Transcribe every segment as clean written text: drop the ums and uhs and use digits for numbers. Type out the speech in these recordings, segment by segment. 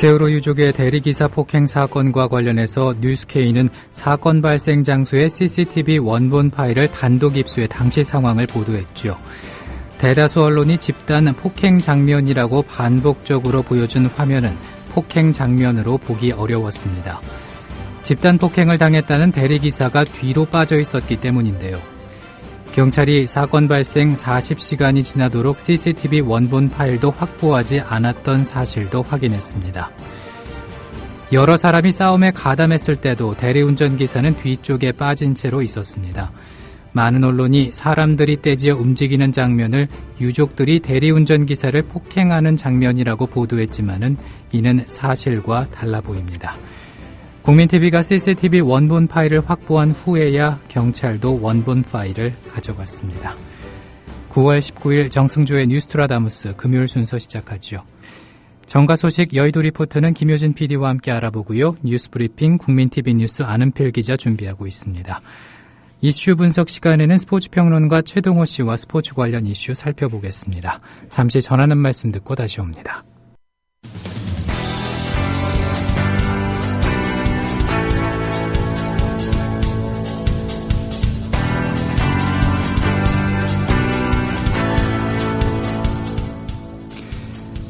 세월호 유족의 대리기사 폭행 사건과 관련해서 뉴스케이는 사건 발생 장소의 CCTV 원본 파일을 단독 입수해 당시 상황을 보도했죠. 대다수 언론이 집단 폭행 장면이라고 반복적으로 보여준 화면은 폭행 장면으로 보기 어려웠습니다. 집단 폭행을 당했다는 대리기사가 뒤로 빠져 있었기 때문인데요. 경찰이 사건 발생 40시간이 지나도록 CCTV 원본 파일도 확보하지 않았던 사실도 확인했습니다. 여러 사람이 싸움에 가담했을 때도 대리운전기사는 뒤쪽에 빠진 채로 있었습니다. 많은 언론이 사람들이 떼지어 움직이는 장면을 유족들이 대리운전기사를 폭행하는 장면이라고 보도했지만은 이는 사실과 달라 보입니다. 국민TV가 CCTV 원본 파일을 확보한 후에야 경찰도 원본 파일을 가져갔습니다. 9월 19일 정승조의 뉴스트라다무스 금요일 순서 시작하죠. 정가 소식 여의도 리포트는 김효진 PD와 함께 알아보고요. 뉴스브리핑 국민TV 뉴스 안은필 기자 준비하고 있습니다. 이슈 분석 시간에는 스포츠평론가 최동호 씨와 스포츠 관련 이슈 살펴보겠습니다. 잠시 전하는 말씀 듣고 다시 옵니다.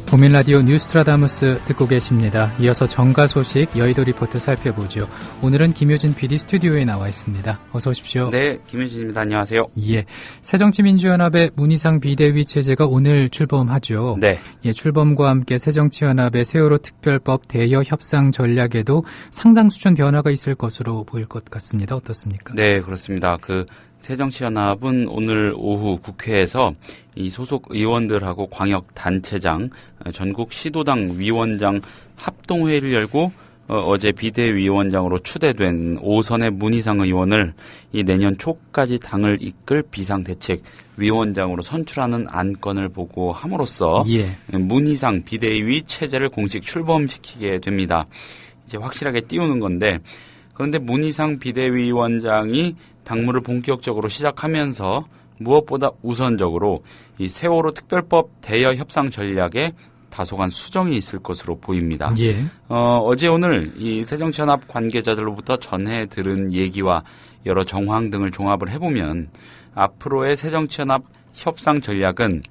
보민 라디오 뉴스트라다무스 듣고 계십니다. 이어서 정가 소식 여의도 리포트 살펴보죠. 오늘은 김효진 PD 스튜디오에 나와 있습니다. 어서 오십시오. 네, 김효진입니다. 안녕하세요. 예, 새정치민주연합의 문희상 비대위 체제가 오늘 출범하죠. 네. 예, 출범과 함께 새정치연합의 세월호 특별법 대여 협상 전략에도 상당 수준 변화가 있을 것으로 보일 것 같습니다. 어떻습니까? 네, 그렇습니다. 새정치연합은 오늘 오후 국회에서 이 소속 의원들하고 광역단체장, 전국 시도당 위원장 합동회의를 열고 어제 비대위원장으로 추대된 5선의 문희상 의원을 이 내년 초까지 당을 이끌 비상대책위원장으로 선출하는 안건을 보고함으로써 문희상 비대위 체제를 공식 출범시키게 됩니다. 이제 확실하게 띄우는 건데, 그런데 문희상 비대위원장이 당무를 본격적으로 시작하면서 무엇보다 우선적으로 이 세월호 특별법 대여 협상 전략에 다소간 수정이 있을 것으로 보입니다. 예. 어제 오늘 이 새정치연합 관계자들로부터 전해 들은 얘기와 여러 정황 등을 종합을 해보면 앞으로의 새정치연합 협상 전략은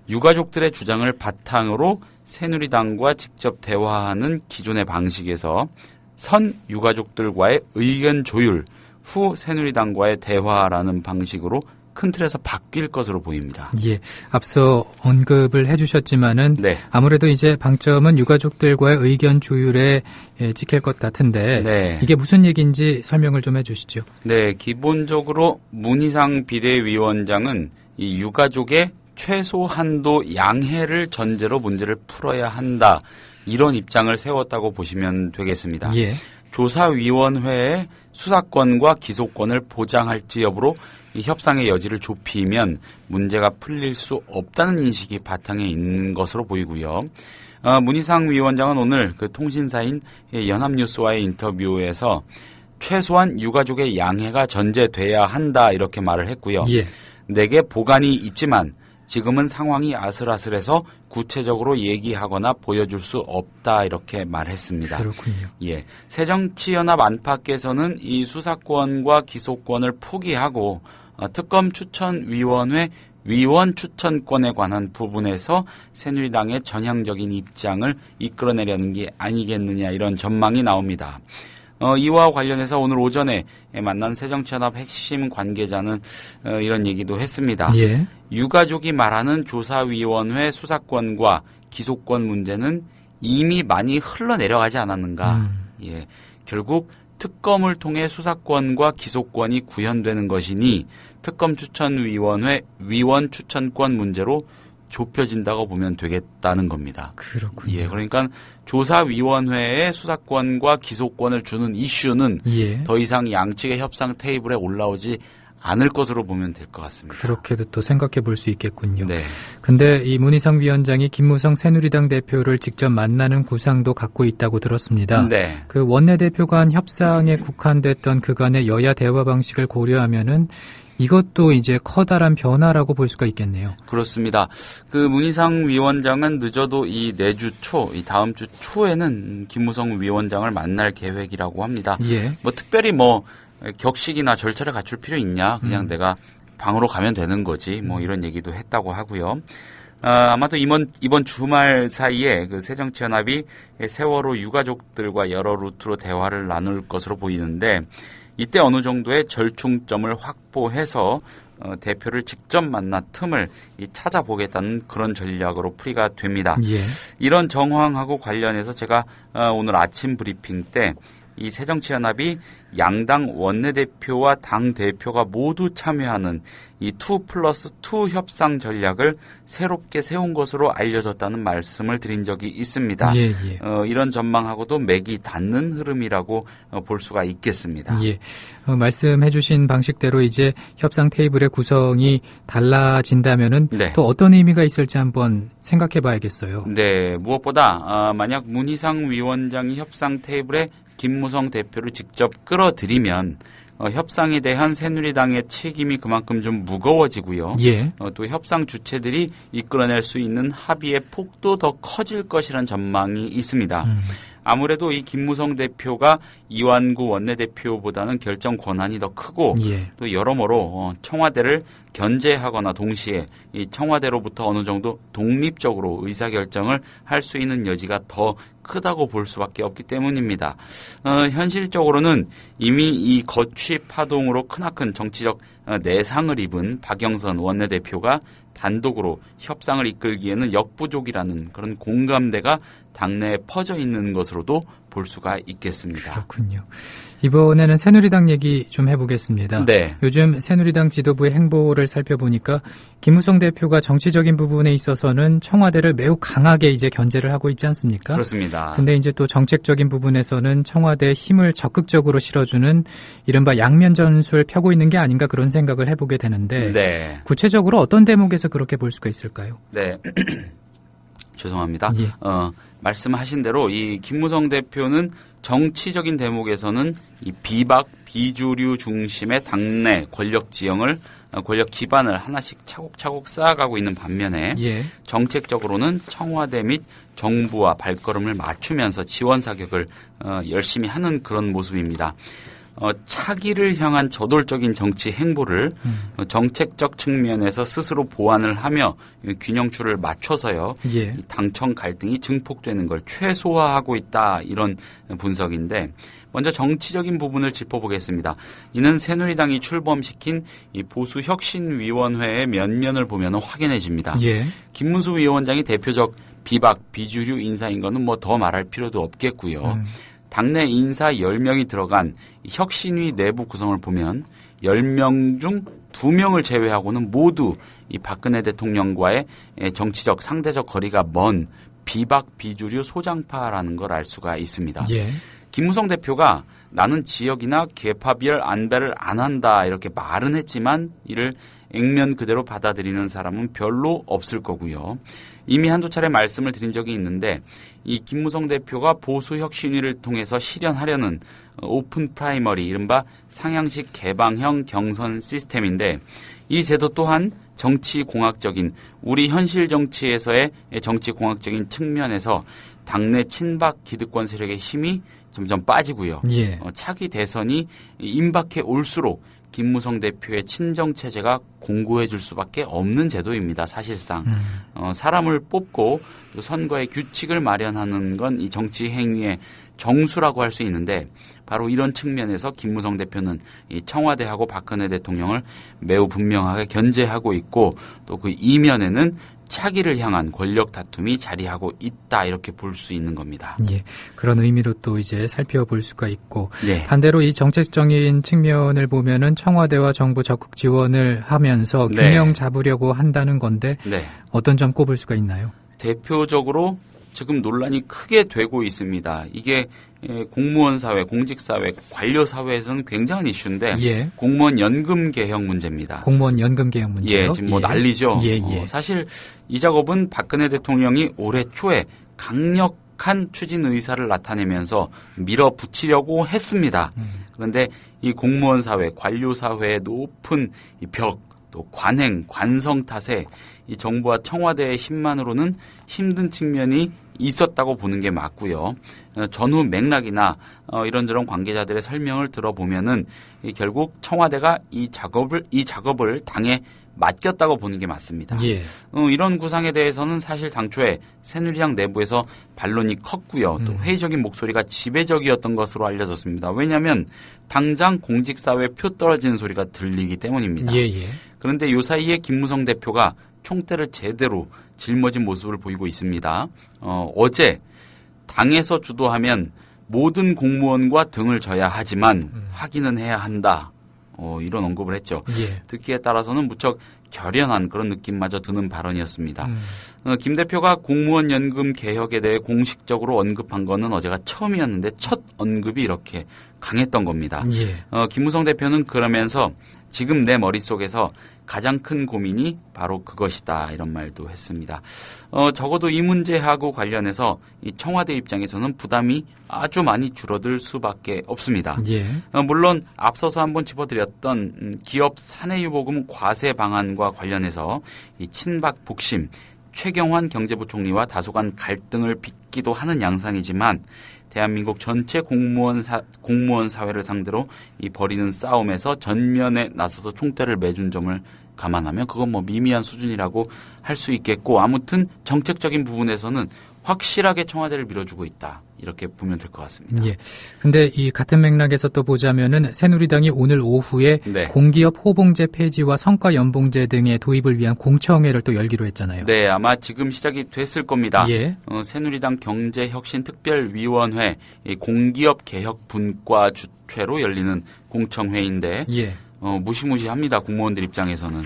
유가족들의 주장을 바탕으로 새누리당과 직접 대화하는 기존의 방식에서 선 유가족들과의 의견 조율, 후 새누리당과의 대화라는 방식으로 큰 틀에서 바뀔 것으로 보입니다. 예, 앞서 언급을 해주셨지만은 네. 아무래도 이제 방점은 유가족들과의 의견 조율에 찍힐 것 같은데 네. 이게 무슨 얘기인지 설명을 좀 해주시죠. 네, 기본적으로 문희상 비대위원장은 이 유가족의 최소 한도 양해를 전제로 문제를 풀어야 한다, 이런 입장을 세웠다고 보시면 되겠습니다. 예. 조사위원회의 수사권과 기소권을 보장할지 여부로 이 협상의 여지를 좁히면 문제가 풀릴 수 없다는 인식이 바탕에 있는 것으로 보이고요. 문희상 위원장은 오늘 통신사인 연합뉴스와의 인터뷰에서 최소한 유가족의 양해가 전제돼야 한다, 이렇게 말을 했고요. 예. 내게 보관이 있지만 지금은 상황이 아슬아슬해서 구체적으로 얘기하거나 보여줄 수 없다, 이렇게 말했습니다. 그렇군요. 예, 새정치연합 안팎에서는 이 수사권과 기소권을 포기하고 특검 추천위원회 위원 추천권에 관한 부분에서 새누리당의 전향적인 입장을 이끌어내려는 게 아니겠느냐, 이런 전망이 나옵니다. 이와 관련해서 오늘 오전에 만난 새정치연합 핵심 관계자는 이런 얘기도 했습니다. 예. 유가족이 말하는 조사위원회 수사권과 기소권 문제는 이미 많이 흘러내려가지 않았는가. 예, 결국 특검을 통해 수사권과 기소권이 구현되는 것이니 특검 추천위원회 위원 추천권 문제로 좁혀진다고 보면 되겠다는 겁니다. 그렇군요. 예, 그러니까 조사위원회에 수사권과 기소권을 주는 이슈는 더 이상 양측의 협상 테이블에 올라오지 않을 것으로 보면 될 것 같습니다. 그렇게도 또 생각해 볼 수 있겠군요. 네. 근데 이 문희상 위원장이 김무성 새누리당 대표를 직접 만나는 구상도 갖고 있다고 들었습니다. 네. 원내대표 간 협상에 국한됐던 그간의 여야 대화 방식을 고려하면은 이것도 이제 커다란 변화라고 볼 수가 있겠네요. 그렇습니다. 그 문희상 위원장은 늦어도 이 내주 초, 이 다음 주 초에는 김무성 위원장을 만날 계획이라고 합니다. 예. 뭐 특별히 격식이나 절차를 갖출 필요 있냐? 그냥 내가 방으로 가면 되는 거지. 뭐 이런 얘기도 했다고 하고요. 아마도 이번 주말 사이에 그 새정치연합이 세월호 유가족들과 여러 루트로 대화를 나눌 것으로 보이는데 이때 어느 정도의 절충점을 확보해서 대표를 직접 만나 틈을 찾아보겠다는 그런 전략으로 풀이가 됩니다. 예. 이런 정황하고 관련해서 제가 오늘 아침 브리핑 때 이 새정치연합이 양당 원내대표와 당대표가 모두 참여하는 이 2+2 협상 전략을 새롭게 세운 것으로 알려졌다는 말씀을 드린 적이 있습니다. 예, 예. 이런 전망하고도 맥이 닿는 흐름이라고 볼 수가 있겠습니다. 예. 말씀해 주신 방식대로 이제 협상 테이블의 구성이 달라진다면은 네. 또 어떤 의미가 있을지 한번 생각해 봐야겠어요. 네, 무엇보다 만약 문희상 위원장이 협상 테이블에 김무성 대표를 직접 끌어들이면 협상에 대한 새누리당의 책임이 그만큼 좀 무거워지고요. 예. 또 협상 주체들이 이끌어낼 수 있는 합의의 폭도 더 커질 것이라는 전망이 있습니다. 아무래도 이 김무성 대표가 이완구 원내대표보다는 결정 권한이 더 크고 예. 또 여러모로 청와대를 견제하거나 동시에 이 청와대로부터 어느 정도 독립적으로 의사결정을 할 수 있는 여지가 더 크다고 볼 수밖에 없기 때문입니다. 현실적으로는 이미 이 거취 파동으로 크나큰 정치적 내상을 입은 박영선 원내대표가 단독으로 협상을 이끌기에는 역부족이라는 그런 공감대가 당내에 퍼져 있는 것으로도 볼 수가 있겠습니다. 그렇군요. 이번에는 새누리당 얘기 좀 해보겠습니다. 네. 요즘 새누리당 지도부의 행보를 살펴보니까 김무성 대표가 정치적인 부분에 있어서는 청와대를 매우 강하게 이제 견제를 하고 있지 않습니까? 그렇습니다. 근데 이제 또 정책적인 부분에서는 청와대에 힘을 적극적으로 실어주는 이른바 양면 전술 펴고 있는 게 아닌가 그런 생각을 해보게 되는데 네. 구체적으로 어떤 대목에서 그렇게 볼 수가 있을까요? 네. 죄송합니다. 예. 말씀하신 대로 이 김무성 대표는 정치적인 대목에서는 이 비박, 비주류 중심의 당내 권력 지형을 권력 기반을 하나씩 차곡차곡 쌓아가고 있는 반면에 예. 정책적으로는 청와대 및 정부와 발걸음을 맞추면서 지원 사격을 열심히 하는 그런 모습입니다. 차기를 향한 저돌적인 정치 행보를 정책적 측면에서 스스로 보완을 하며 균형추를 맞춰서요. 예. 당청 갈등이 증폭되는 걸 최소화하고 있다 이런 분석인데 먼저 정치적인 부분을 짚어보겠습니다. 이는 새누리당이 출범시킨 이 보수혁신위원회의 면면을 보면 확인해집니다. 예. 김문수 위원장이 대표적 비박, 비주류 인사인 거는 뭐 더 말할 필요도 없겠고요. 당내 인사 10명이 들어간 혁신위 내부 구성을 보면 10명 중 2명을 제외하고는 모두 이 박근혜 대통령과의 정치적 상대적 거리가 먼 비박 비주류 소장파라는 걸 알 수가 있습니다. 예. 김무성 대표가 나는 지역이나 계파별 안배를 안 한다 이렇게 말은 했지만 이를 액면 그대로 받아들이는 사람은 별로 없을 거고요. 이미 한두 차례 말씀을 드린 적이 있는데 이 김무성 대표가 보수혁신위를 통해서 실현하려는 오픈 프라이머리 이른바 상향식 개방형 경선 시스템인데 이 제도 또한 정치공학적인 우리 현실 정치에서의 정치공학적인 측면에서 당내 친박 기득권 세력의 힘이 점점 빠지고요. 예. 차기 대선이 임박해 올수록 김무성 대표의 친정체제가 공고해질 수밖에 없는 제도입니다. 사실상 사람을 뽑고 또 선거의 규칙을 마련하는 건 이 정치 행위의 정수라고 할 수 있는데 바로 이런 측면에서 김무성 대표는 이 청와대하고 박근혜 대통령을 매우 분명하게 견제하고 있고 또 그 이면에는 차기를 향한 권력 다툼이 자리하고 있다 이렇게 볼 수 있는 겁니다. 예, 그런 의미로 또 이제 살펴볼 수가 있고 네. 반대로 이 정책적인 측면을 보면은 청와대와 정부 적극 지원을 하면서 네. 균형 잡으려고 한다는 건데 네. 어떤 점 꼽을 수가 있나요? 대표적으로 지금 논란이 크게 되고 있습니다. 이게 공무원 사회, 공직 사회, 관료 사회에서는 굉장한 이슈인데 예. 공무원 연금 개혁 문제입니다. 공무원 연금 개혁 문제요? 예, 지금 뭐 난리죠. 예, 예. 사실 이 작업은 박근혜 대통령이 올해 초에 강력한 추진 의사를 나타내면서 밀어붙이려고 했습니다. 그런데 이 공무원 사회, 관료 사회의 높은 이 벽, 또 관행, 관성 탓에 이 정부와 청와대의 힘만으로는 힘든 측면이 있었다고 보는 게 맞고요. 전후 맥락이나 이런저런 관계자들의 설명을 들어보면은 결국 청와대가 이 작업을 당에 맡겼다고 보는 게 맞습니다. 예. 이런 구상에 대해서는 사실 당초에 새누리당 내부에서 반론이 컸고요. 또 회의적인 목소리가 지배적이었던 것으로 알려졌습니다. 왜냐하면 당장 공직사회 표 떨어지는 소리가 들리기 때문입니다. 예. 그런데 요 사이에 김무성 대표가 총대를 제대로 짊어진 모습을 보이고 있습니다. 어제 당에서 주도하면 모든 공무원과 등을 져야 하지만 확인은 해야 한다. 이런 언급을 했죠. 예. 듣기에 따라서는 무척 결연한 그런 느낌마저 드는 발언이었습니다. 김 대표가 공무원 연금 개혁에 대해 공식적으로 언급한 거는 어제가 처음이었는데 첫 언급이 이렇게 강했던 겁니다. 예. 김무성 대표는 그러면서 지금 내 머릿속에서 가장 큰 고민이 바로 그것이다 이런 말도 했습니다. 적어도 이 문제하고 관련해서 이 청와대 입장에서는 부담이 아주 많이 줄어들 수밖에 없습니다. 예. 물론 앞서서 한번 짚어드렸던 기업 사내유보금 과세 방안과 관련해서 이 친박 북심, 최경환 경제부총리와 다소간 갈등을 빚기도 하는 양상이지만 대한민국 전체 공무원 사회를 상대로 이 벌이는 싸움에서 전면에 나서서 총대를 매준 점을 감안하면 그건 뭐 미미한 수준이라고 할 수 있겠고 아무튼 정책적인 부분에서는 확실하게 청와대를 밀어주고 있다. 이렇게 보면 될 것 같습니다. 예. 근데 이 같은 맥락에서 또 보자면은 새누리당이 오늘 오후에 네. 공기업 호봉제 폐지와 성과 연봉제 등의 도입을 위한 공청회를 또 열기로 했잖아요. 네, 아마 지금 시작이 됐을 겁니다. 예. 새누리당 경제혁신특별위원회 공기업 개혁 분과 주최로 열리는 공청회인데 예. 무시무시합니다. 공무원들 입장에서는.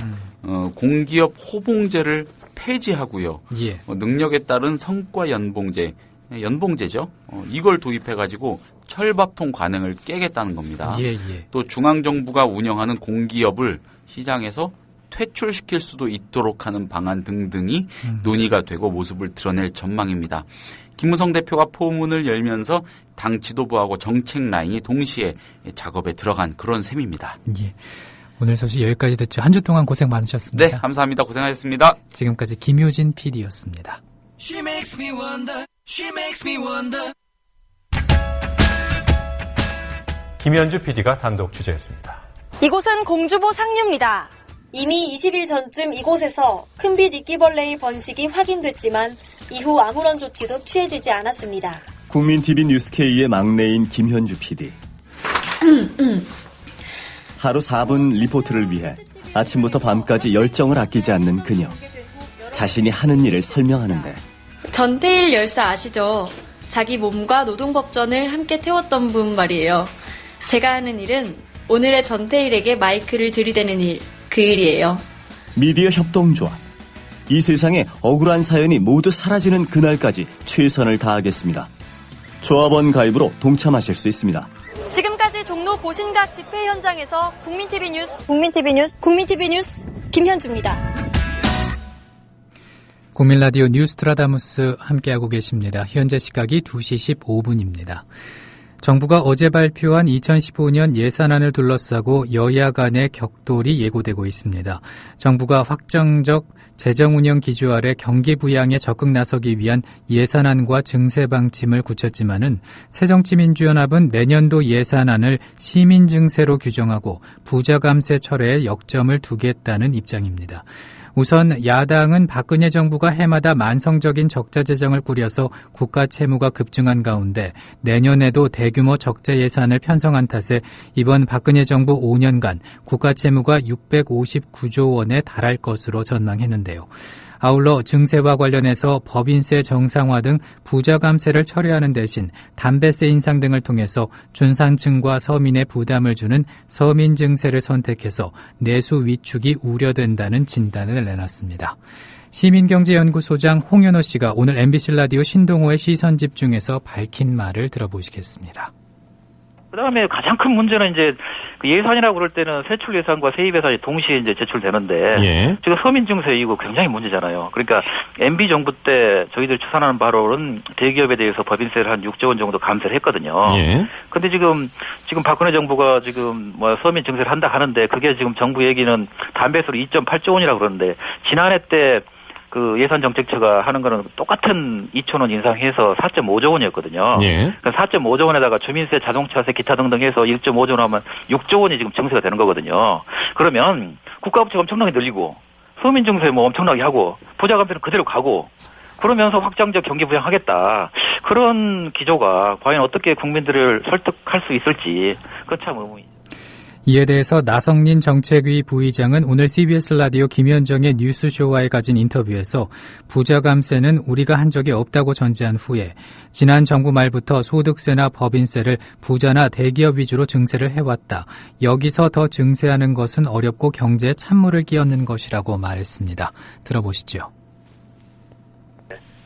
공기업 호봉제를 폐지하고요. 예. 능력에 따른 성과 연봉제죠. 이걸 도입해가지고 철밥통 관행을 깨겠다는 겁니다. 예. 또 중앙정부가 운영하는 공기업을 시장에서 퇴출시킬 수도 있도록 하는 방안 등등이 논의가 되고 모습을 드러낼 전망입니다. 김무성 대표가 포문을 열면서 당 지도부하고 정책 라인이 동시에 작업에 들어간 그런 셈입니다. 예. 오늘 소식 여기까지 듣죠. 한 주 동안 고생 많으셨습니다. 네, 감사합니다. 고생하셨습니다. 지금까지 김효진 PD였습니다. She makes me wonder. She makes me wonder. 김현주 PD가 단독 취재했습니다. 이곳은 공주보 상류입니다. 이미 20일 전쯤 이곳에서 큰빛 이끼벌레의 번식이 확인됐지만 이후 아무런 조치도 취해지지 않았습니다. 국민TV 뉴스K의 막내인 김현주 PD. 하루 4분 리포트를 위해 아침부터 밤까지 열정을 아끼지 않는 그녀. 자신이 하는 일을 설명하는데. 전태일 열사 아시죠? 자기 몸과 노동법전을 함께 태웠던 분 말이에요. 제가 하는 일은 오늘의 전태일에게 마이크를 들이대는 일, 그 일이에요. 미디어 협동조합. 이 세상에 억울한 사연이 모두 사라지는 그날까지 최선을 다하겠습니다. 조합원 가입으로 동참하실 수 있습니다. 지금까지 종로 보신각 집회 현장에서 국민TV 뉴스 김현주입니다. 국민라디오 뉴스트라다무스 함께하고 계십니다. 현재 시각이 2시 15분입니다. 정부가 어제 발표한 2015년 예산안을 둘러싸고 여야 간의 격돌이 예고되고 있습니다. 정부가 확정적 재정운영 기조 아래 경기 부양에 적극 나서기 위한 예산안과 증세 방침을 굳혔지만은 새정치민주연합은 내년도 예산안을 시민증세로 규정하고 부자 감세 철회에 역점을 두겠다는 입장입니다. 우선 야당은 박근혜 정부가 해마다 만성적인 적자 재정을 꾸려서 국가 채무가 급증한 가운데 내년에도 대규모 적자 예산을 편성한 탓에 이번 박근혜 정부 5년간 국가 채무가 659조 원에 달할 것으로 전망했는데요. 아울러 증세와 관련해서 법인세 정상화 등 부자 감세를 철회하는 대신 담배세 인상 등을 통해서 중산층과 서민의 부담을 주는 서민 증세를 선택해서 내수 위축이 우려된다는 진단을 내놨습니다. 시민경제연구소장 홍현호 씨가 오늘 MBC 라디오 신동호의 시선집중에서 밝힌 말을 들어보시겠습니다. 그다음에 가장 큰 문제는 이제 그 예산이라고 그럴 때는 세출 예산과 세입 예산이 동시에 이제 제출되는데 예. 지금 서민 증세 이거 굉장히 문제잖아요. 그러니까 MB 정부 때 저희들 추산하는 바로는 대기업에 대해서 법인세를 한 6조 원 정도 감세를 했거든요. 예. 근데 지금 박근혜 정부가 지금 뭐 서민 증세를 한다 하는데 그게 지금 정부 얘기는 담배세로 2.8조 원이라고 그러는데 지난해 때 그 예산정책처가 하는 거는 똑같은 2천 원 인상해서 4.5조 원이었거든요. 예. 그러니까 4.5조 원에다가 주민세, 자동차세, 기타 등등 해서 1.5조 원 하면 6조 원이 지금 증세가 되는 거거든요. 그러면 국가부채가 엄청나게 늘리고 서민 증세 뭐 엄청나게 하고 부자 감세는 그대로 가고 그러면서 확장적 경기 부양하겠다. 그런 기조가 과연 어떻게 국민들을 설득할 수 있을지 그건 참 의문이죠. 이에 대해서 나성린 정책위 부의장은 오늘 CBS 라디오 김현정의 뉴스쇼와에 가진 인터뷰에서 부자 감세는 우리가 한 적이 없다고 전제한 후에 지난 정부 말부터 소득세나 법인세를 부자나 대기업 위주로 증세를 해왔다. 여기서 더 증세하는 것은 어렵고 경제에 찬물을 끼얹는 것이라고 말했습니다. 들어보시죠.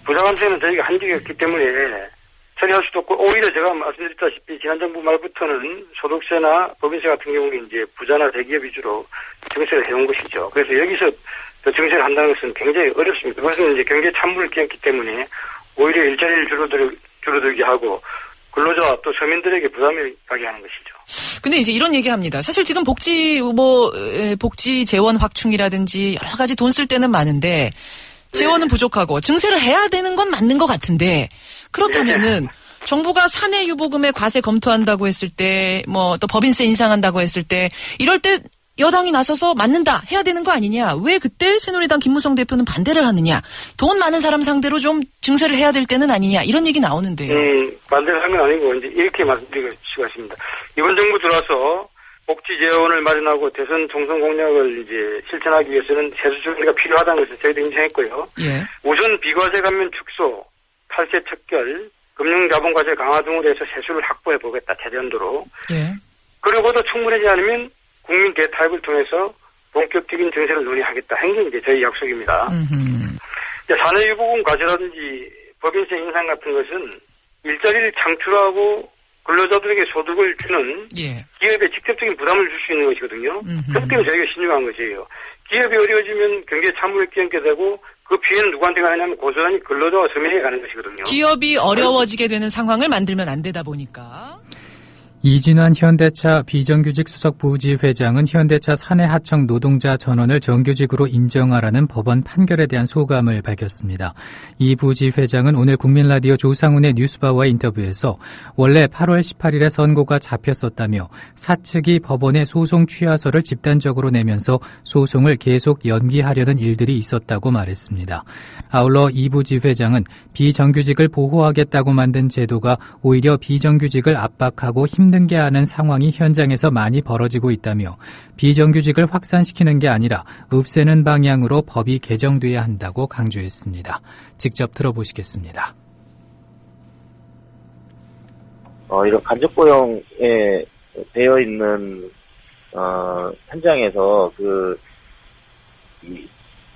부자 감세는 저희가 한 적이 없기 때문에 처리할 수도 없고 오히려 제가 말씀드렸다시피 지난 정부 말부터는 소득세나 법인세 같은 경우에 이제 부자나 대기업 위주로 증세를 해온 것이죠. 그래서 여기서 더 증세를 한다는 것은 굉장히 어렵습니다. 그것은 이제 경기에 찬물을 끼얹기 때문에 오히려 일자리를 줄어들게 하고 근로자와 또 서민들에게 부담을 가게 하는 것이죠. 근데 이제 이런 얘기합니다. 사실 지금 복지 재원 확충이라든지 여러 가지 돈 쓸 때는 많은데 재원은 부족하고 증세를 해야 되는 건 맞는 것 같은데 그렇다면은 정부가 사내 유보금에 과세 검토한다고 했을 때 뭐 또 법인세 인상한다고 했을 때 이럴 때 여당이 나서서 맞는다 해야 되는 거 아니냐. 왜 그때 새누리당 김무성 대표는 반대를 하느냐. 돈 많은 사람 상대로 좀 증세를 해야 될 때는 아니냐. 이런 얘기 나오는데요. 반대를 한 건 아니고 이제 이렇게 말씀드리고 싶습니다. 이번 정부 들어와서 복지 재원을 마련하고 대선 총선 공약을 이제 실천하기 위해서는 세수 준비가 필요하다는 것을 저희도 인정했고요. 예. 우선 비과세 감면 축소, 탈세 척결, 금융자본과세 강화 등으로 해서 세수를 확보해 보겠다 최대한도로. 예. 그러고도 충분하지 않으면 국민 대타협을 통해서 본격적인 증세를 논의하겠다 한 게 이제 저희 약속입니다. 사내 유보금 과세라든지 법인세 인상 같은 것은 일자리를 창출하고 근로자들에게 소득을 주는 기업에 직접적인 부담을 줄 수 있는 것이거든요. 그렇기 때문에 저희가 신중한 것이에요. 기업이 어려워지면 경기에 찬물을 끼얹게 되고 그 피해는 누구한테 가느냐면 고스란히 근로자와 서민에게 가는 것이거든요. 기업이 어려워지게 되는 상황을 만들면 안 되다 보니까. 이진환 현대차 비정규직 수석 부지회장은 현대차 사내 하청 노동자 전원을 정규직으로 인정하라는 법원 판결에 대한 소감을 밝혔습니다. 이 부지회장은 오늘 국민라디오 조상훈의 뉴스바와의 인터뷰에서 원래 8월 18일에 선고가 잡혔었다며 사측이 법원에 소송 취하서를 집단적으로 내면서 소송을 계속 연기하려는 일들이 있었다고 말했습니다. 아울러 이 부지회장은 비정규직을 보호하겠다고 만든 제도가 오히려 비정규직을 압박하고 힘든 게 하는 상황이 현장에서 많이 벌어지고 있다며 비정규직을 확산시키는 게 아니라 없애는 방향으로 법이 개정돼야 한다고 강조했습니다. 직접 들어보시겠습니다. 이런 간접고용에 되어 있는 현장에서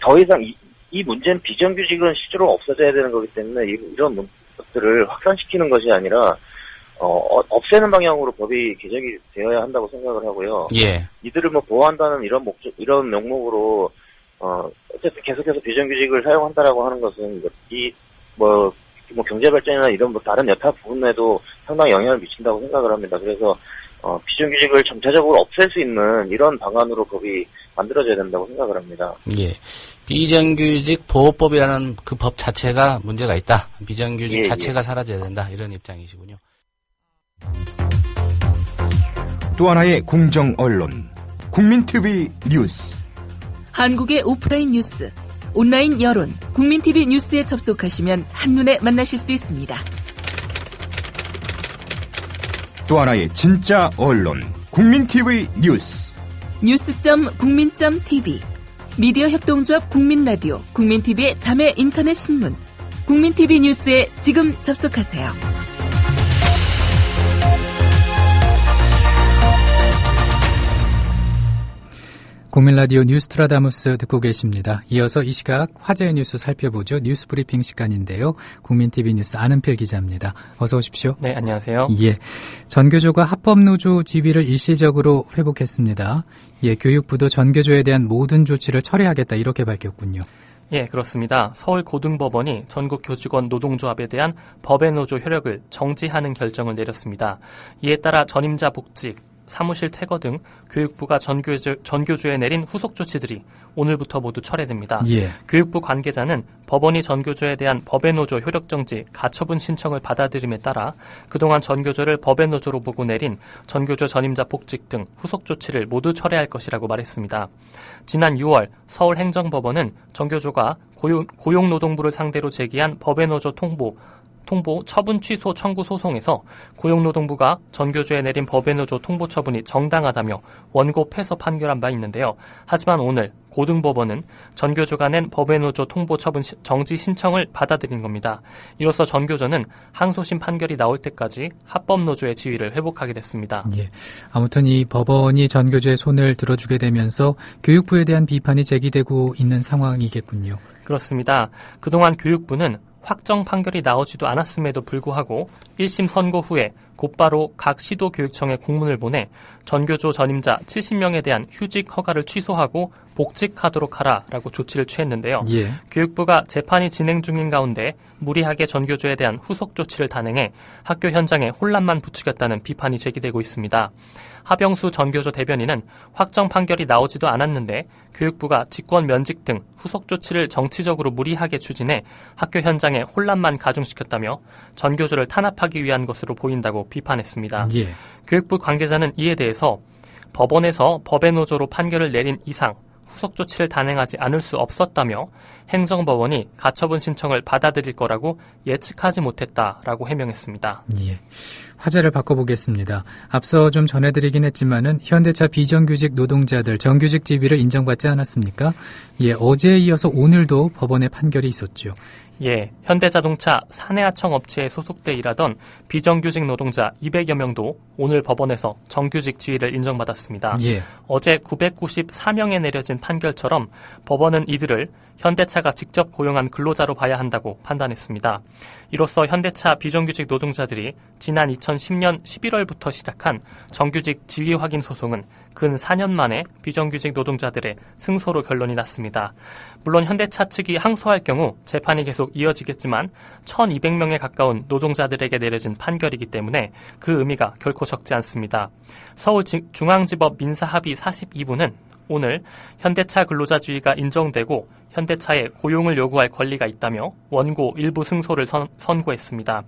더 이상 이 문제는 비정규직은 실제로 없어져야 되는 거기 때문에 이런 것들을 확산시키는 것이 아니라 없애는 방향으로 법이 개정이 되어야 한다고 생각을 하고요. 예. 이들을 보호한다는 이런 명목으로 어쨌든 계속해서 비정규직을 사용한다라고 하는 것은 경제 발전이나 이런 다른 여타 부분에도 상당히 영향을 미친다고 생각을 합니다. 그래서 비정규직을 전체적으로 없앨 수 있는 이런 방안으로 법이 만들어져야 된다고 생각을 합니다. 예. 비정규직 보호법이라는 그 법 자체가 문제가 있다. 비정규직 자체가 사라져야 된다. 이런 입장이시군요. 또 하나의 공정 언론, 국민TV 뉴스. 한국의 오프라인 뉴스, 온라인 여론, 국민TV 뉴스에 접속하시면 한눈에 만나실 수 있습니다. 또 하나의 진짜 언론, 국민TV 뉴스. 뉴스.국민.tv, 미디어 협동조합 국민라디오, 국민TV의 자매 인터넷 신문, 국민TV 뉴스에 지금 접속하세요. 국민라디오 뉴스트라다무스 듣고 계십니다. 이어서 이 시각 화제의 뉴스 살펴보죠. 뉴스 브리핑 시간인데요. 국민TV 뉴스 안은필 기자입니다. 어서 오십시오. 네, 안녕하세요. 예, 전교조가 합법노조 지위를 일시적으로 회복했습니다. 예, 교육부도 전교조에 대한 모든 조치를 철회하겠다 이렇게 밝혔군요. 예, 그렇습니다. 서울고등법원이 전국 교직원 노동조합에 대한 법의 노조 효력을 정지하는 결정을 내렸습니다. 이에 따라 전임자 복직, 사무실 퇴거 등 교육부가 전교조에 내린 후속 조치들이 오늘부터 모두 철회됩니다. 예. 교육부 관계자는 법원이 전교조에 대한 법의 노조 효력 정지 가처분 신청을 받아들임에 따라 그동안 전교조를 법의 노조로 보고 내린 전교조 전임자 복직 등 후속 조치를 모두 철회할 것이라고 말했습니다. 지난 6월 서울행정법원은 전교조가 고용노동부를 상대로 제기한 법의 노조 통보 처분 취소 청구 소송에서 고용노동부가 전교조에 내린 법의 노조 통보 처분이 정당하다며 원고 패소 판결한 바 있는데요. 하지만 오늘 고등법원은 전교조가 낸 법의 노조 통보 처분 정지 신청을 받아들인 겁니다. 이로써 전교조는 항소심 판결이 나올 때까지 합법노조의 지위를 회복하게 됐습니다. 예. 아무튼 이 법원이 전교조의 손을 들어주게 되면서 교육부에 대한 비판이 제기되고 있는 상황이겠군요. 그렇습니다. 그동안 교육부는 확정 판결이 나오지도 않았음에도 불구하고 1심 선고 후에 곧바로 각 시도교육청에 공문을 보내 전교조 전임자 70명에 대한 휴직 허가를 취소하고 복직하도록 하라라고 조치를 취했는데요. 예. 교육부가 재판이 진행 중인 가운데 무리하게 전교조에 대한 후속 조치를 단행해 학교 현장에 혼란만 부추겼다는 비판이 제기되고 있습니다. 하병수 전교조 대변인은 확정 판결이 나오지도 않았는데 교육부가 직권 면직 등 후속 조치를 정치적으로 무리하게 추진해 학교 현장에 혼란만 가중시켰다며 전교조를 탄압하기 위한 것으로 보인다고 비판했습니다. 예. 교육부 관계자는 이에 대해서 법원에서 법의 노조로 판결을 내린 이상 후속 조치를 단행하지 않을 수 없었다며 행정법원이 가처분 신청을 받아들일 거라고 예측하지 못했다라고 해명했습니다. 예. 화제를 바꿔보겠습니다. 앞서 좀 전해드리긴 했지만은 현대차 비정규직 노동자들 정규직 지위를 인정받지 않았습니까? 예, 어제에 이어서 오늘도 법원의 판결이 있었죠. 예, 현대자동차 사내하청 업체에 소속돼 일하던 비정규직 노동자 200여 명도 오늘 법원에서 정규직 지위를 인정받았습니다. 예. 어제 994명에 내려진 판결처럼 법원은 이들을 현대차가 직접 고용한 근로자로 봐야 한다고 판단했습니다. 이로써 현대차 비정규직 노동자들이 지난 2010년 11월부터 시작한 정규직 지위 확인 소송은 근 4년 만에 비정규직 노동자들의 승소로 결론이 났습니다. 물론 현대차 측이 항소할 경우 재판이 계속 이어지겠지만 1,200명에 가까운 노동자들에게 내려진 판결이기 때문에 그 의미가 결코 적지 않습니다. 서울중앙지법 민사합의 42부는 오늘 현대차 근로자주의가 인정되고 현대차에 고용을 요구할 권리가 있다며 원고 일부 승소를 선고했습니다.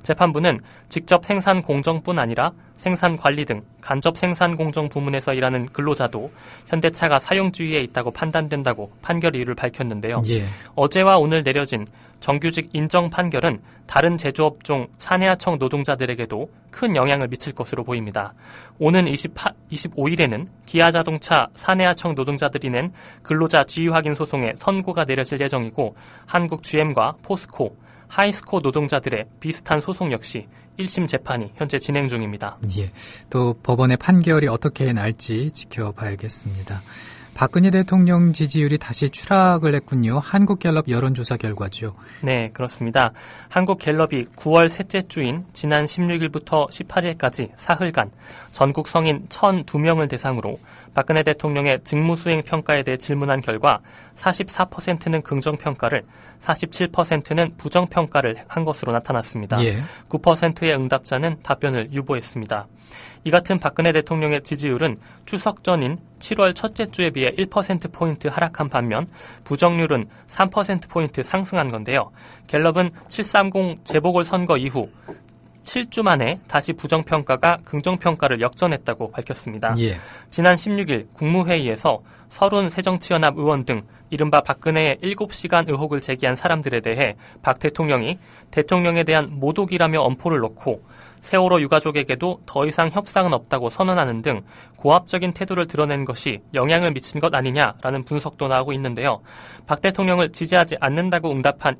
재판부는 직접 생산 공정뿐 아니라 생산 관리 등 간접 생산 공정 부문에서 일하는 근로자도 현대차가 사용주의에 있다고 판단된다고 판결 이유를 밝혔는데요. 예. 어제와 오늘 내려진 정규직 인정 판결은 다른 제조업종 사내하청 노동자들에게도 큰 영향을 미칠 것으로 보입니다. 오는 25일에는 기아자동차 사내하청 노동자들이 낸 근로자 지위 확인 소송에 선고가 내려질 예정이고 한국 GM과 포스코, 하이스코 노동자들의 비슷한 소송 역시 1심 재판이 현재 진행 중입니다. 예, 또 법원의 판결이 어떻게 날지 지켜봐야겠습니다. 박근혜 대통령 지지율이 다시 추락을 했군요. 한국갤럽 여론조사 결과죠. 네, 그렇습니다. 한국갤럽이 9월 셋째 주인 지난 16일부터 18일까지 사흘간 전국 성인 1,002명을 대상으로 박근혜 대통령의 직무수행 평가에 대해 질문한 결과 44%는 긍정평가를, 47%는 부정평가를 한 것으로 나타났습니다. 예. 9%의 응답자는 답변을 유보했습니다. 이 같은 박근혜 대통령의 지지율은 추석 전인 7월 첫째 주에 비해 1%포인트 하락한 반면 부정률은 3%포인트 상승한 건데요. 갤럽은 730 재보궐선거 이후 7주 만에 다시 부정평가가 긍정평가를 역전했다고 밝혔습니다. 예. 지난 16일 국무회의에서 서른 새정치연합 의원 등 이른바 박근혜의 7시간 의혹을 제기한 사람들에 대해 박 대통령이 대통령에 대한 모독이라며 엄포를 놓고 세월호 유가족에게도 더 이상 협상은 없다고 선언하는 등 고압적인 태도를 드러낸 것이 영향을 미친 것 아니냐라는 분석도 나오고 있는데요. 박 대통령을 지지하지 않는다고 응답한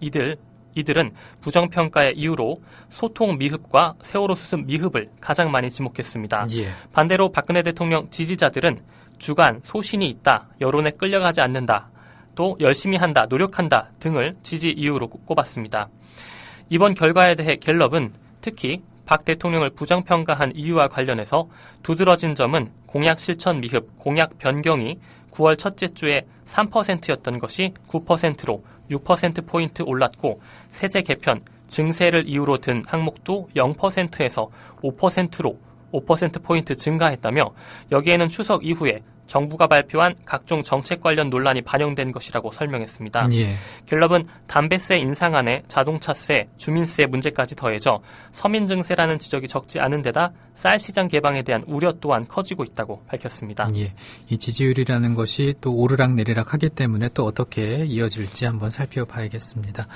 이들은 부정평가의 이유로 소통 미흡과 세월호 수습 미흡을 가장 많이 지목했습니다. 예. 반대로 박근혜 대통령 지지자들은 주관, 소신이 있다, 여론에 끌려가지 않는다, 또 열심히 한다, 노력한다 등을 지지 이유로 꼽았습니다. 이번 결과에 대해 갤럽은 특히 박 대통령을 부정평가한 이유와 관련해서 두드러진 점은 공약 실천 미흡, 공약 변경이 9월 첫째 주에 3%였던 것이 9%로 6%포인트 올랐고 세제 개편, 증세를 이유로 든 항목도 0%에서 5%로 5%포인트 증가했다며 여기에는 추석 이후에 정부가 발표한 각종 정책 관련 논란이 반영된 것이라고 설명했습니다. 예. 갤럽은 담배세 인상안에 자동차세, 주민세 문제까지 더해져 서민 증세라는 지적이 적지 않은 데다 쌀 시장 개방에 대한 우려 또한 커지고 있다고 밝혔습니다. 예. 이 지지율이라는 것이 또 오르락내리락 하기 때문에 또 어떻게 이어질지 한번 살펴봐야겠습니다.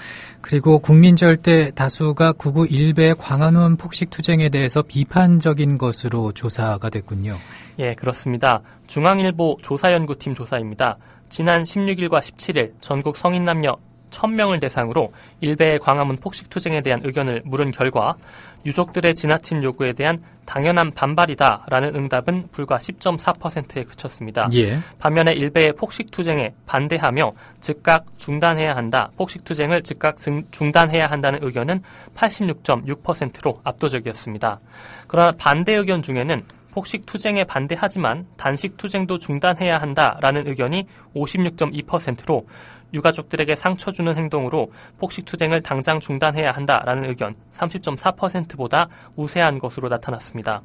그리고 국민 절대 다수가 구구 일베 광화문 폭식 투쟁에 대해서 비판적인 것으로 조사가 됐군요. 예, 그렇습니다. 중앙일보 조사연구팀 조사입니다. 지난 16일과 17일 전국 성인 남녀 1000명을 대상으로 일베의 광화문 폭식 투쟁에 대한 의견을 물은 결과 유족들의 지나친 요구에 대한 당연한 반발이다라는 응답은 불과 10.4%에 그쳤습니다. 예. 반면에 일베의 폭식 투쟁에 반대하며 즉각 중단해야 한다, 폭식 투쟁을 즉각 중단해야 한다는 의견은 86.6%로 압도적이었습니다. 그러나 반대 의견 중에는 폭식 투쟁에 반대하지만 단식 투쟁도 중단해야 한다라는 의견이 56.2%로 유가족들에게 상처 주는 행동으로 폭식 투쟁을 당장 중단해야 한다라는 의견 30.4%보다 우세한 것으로 나타났습니다.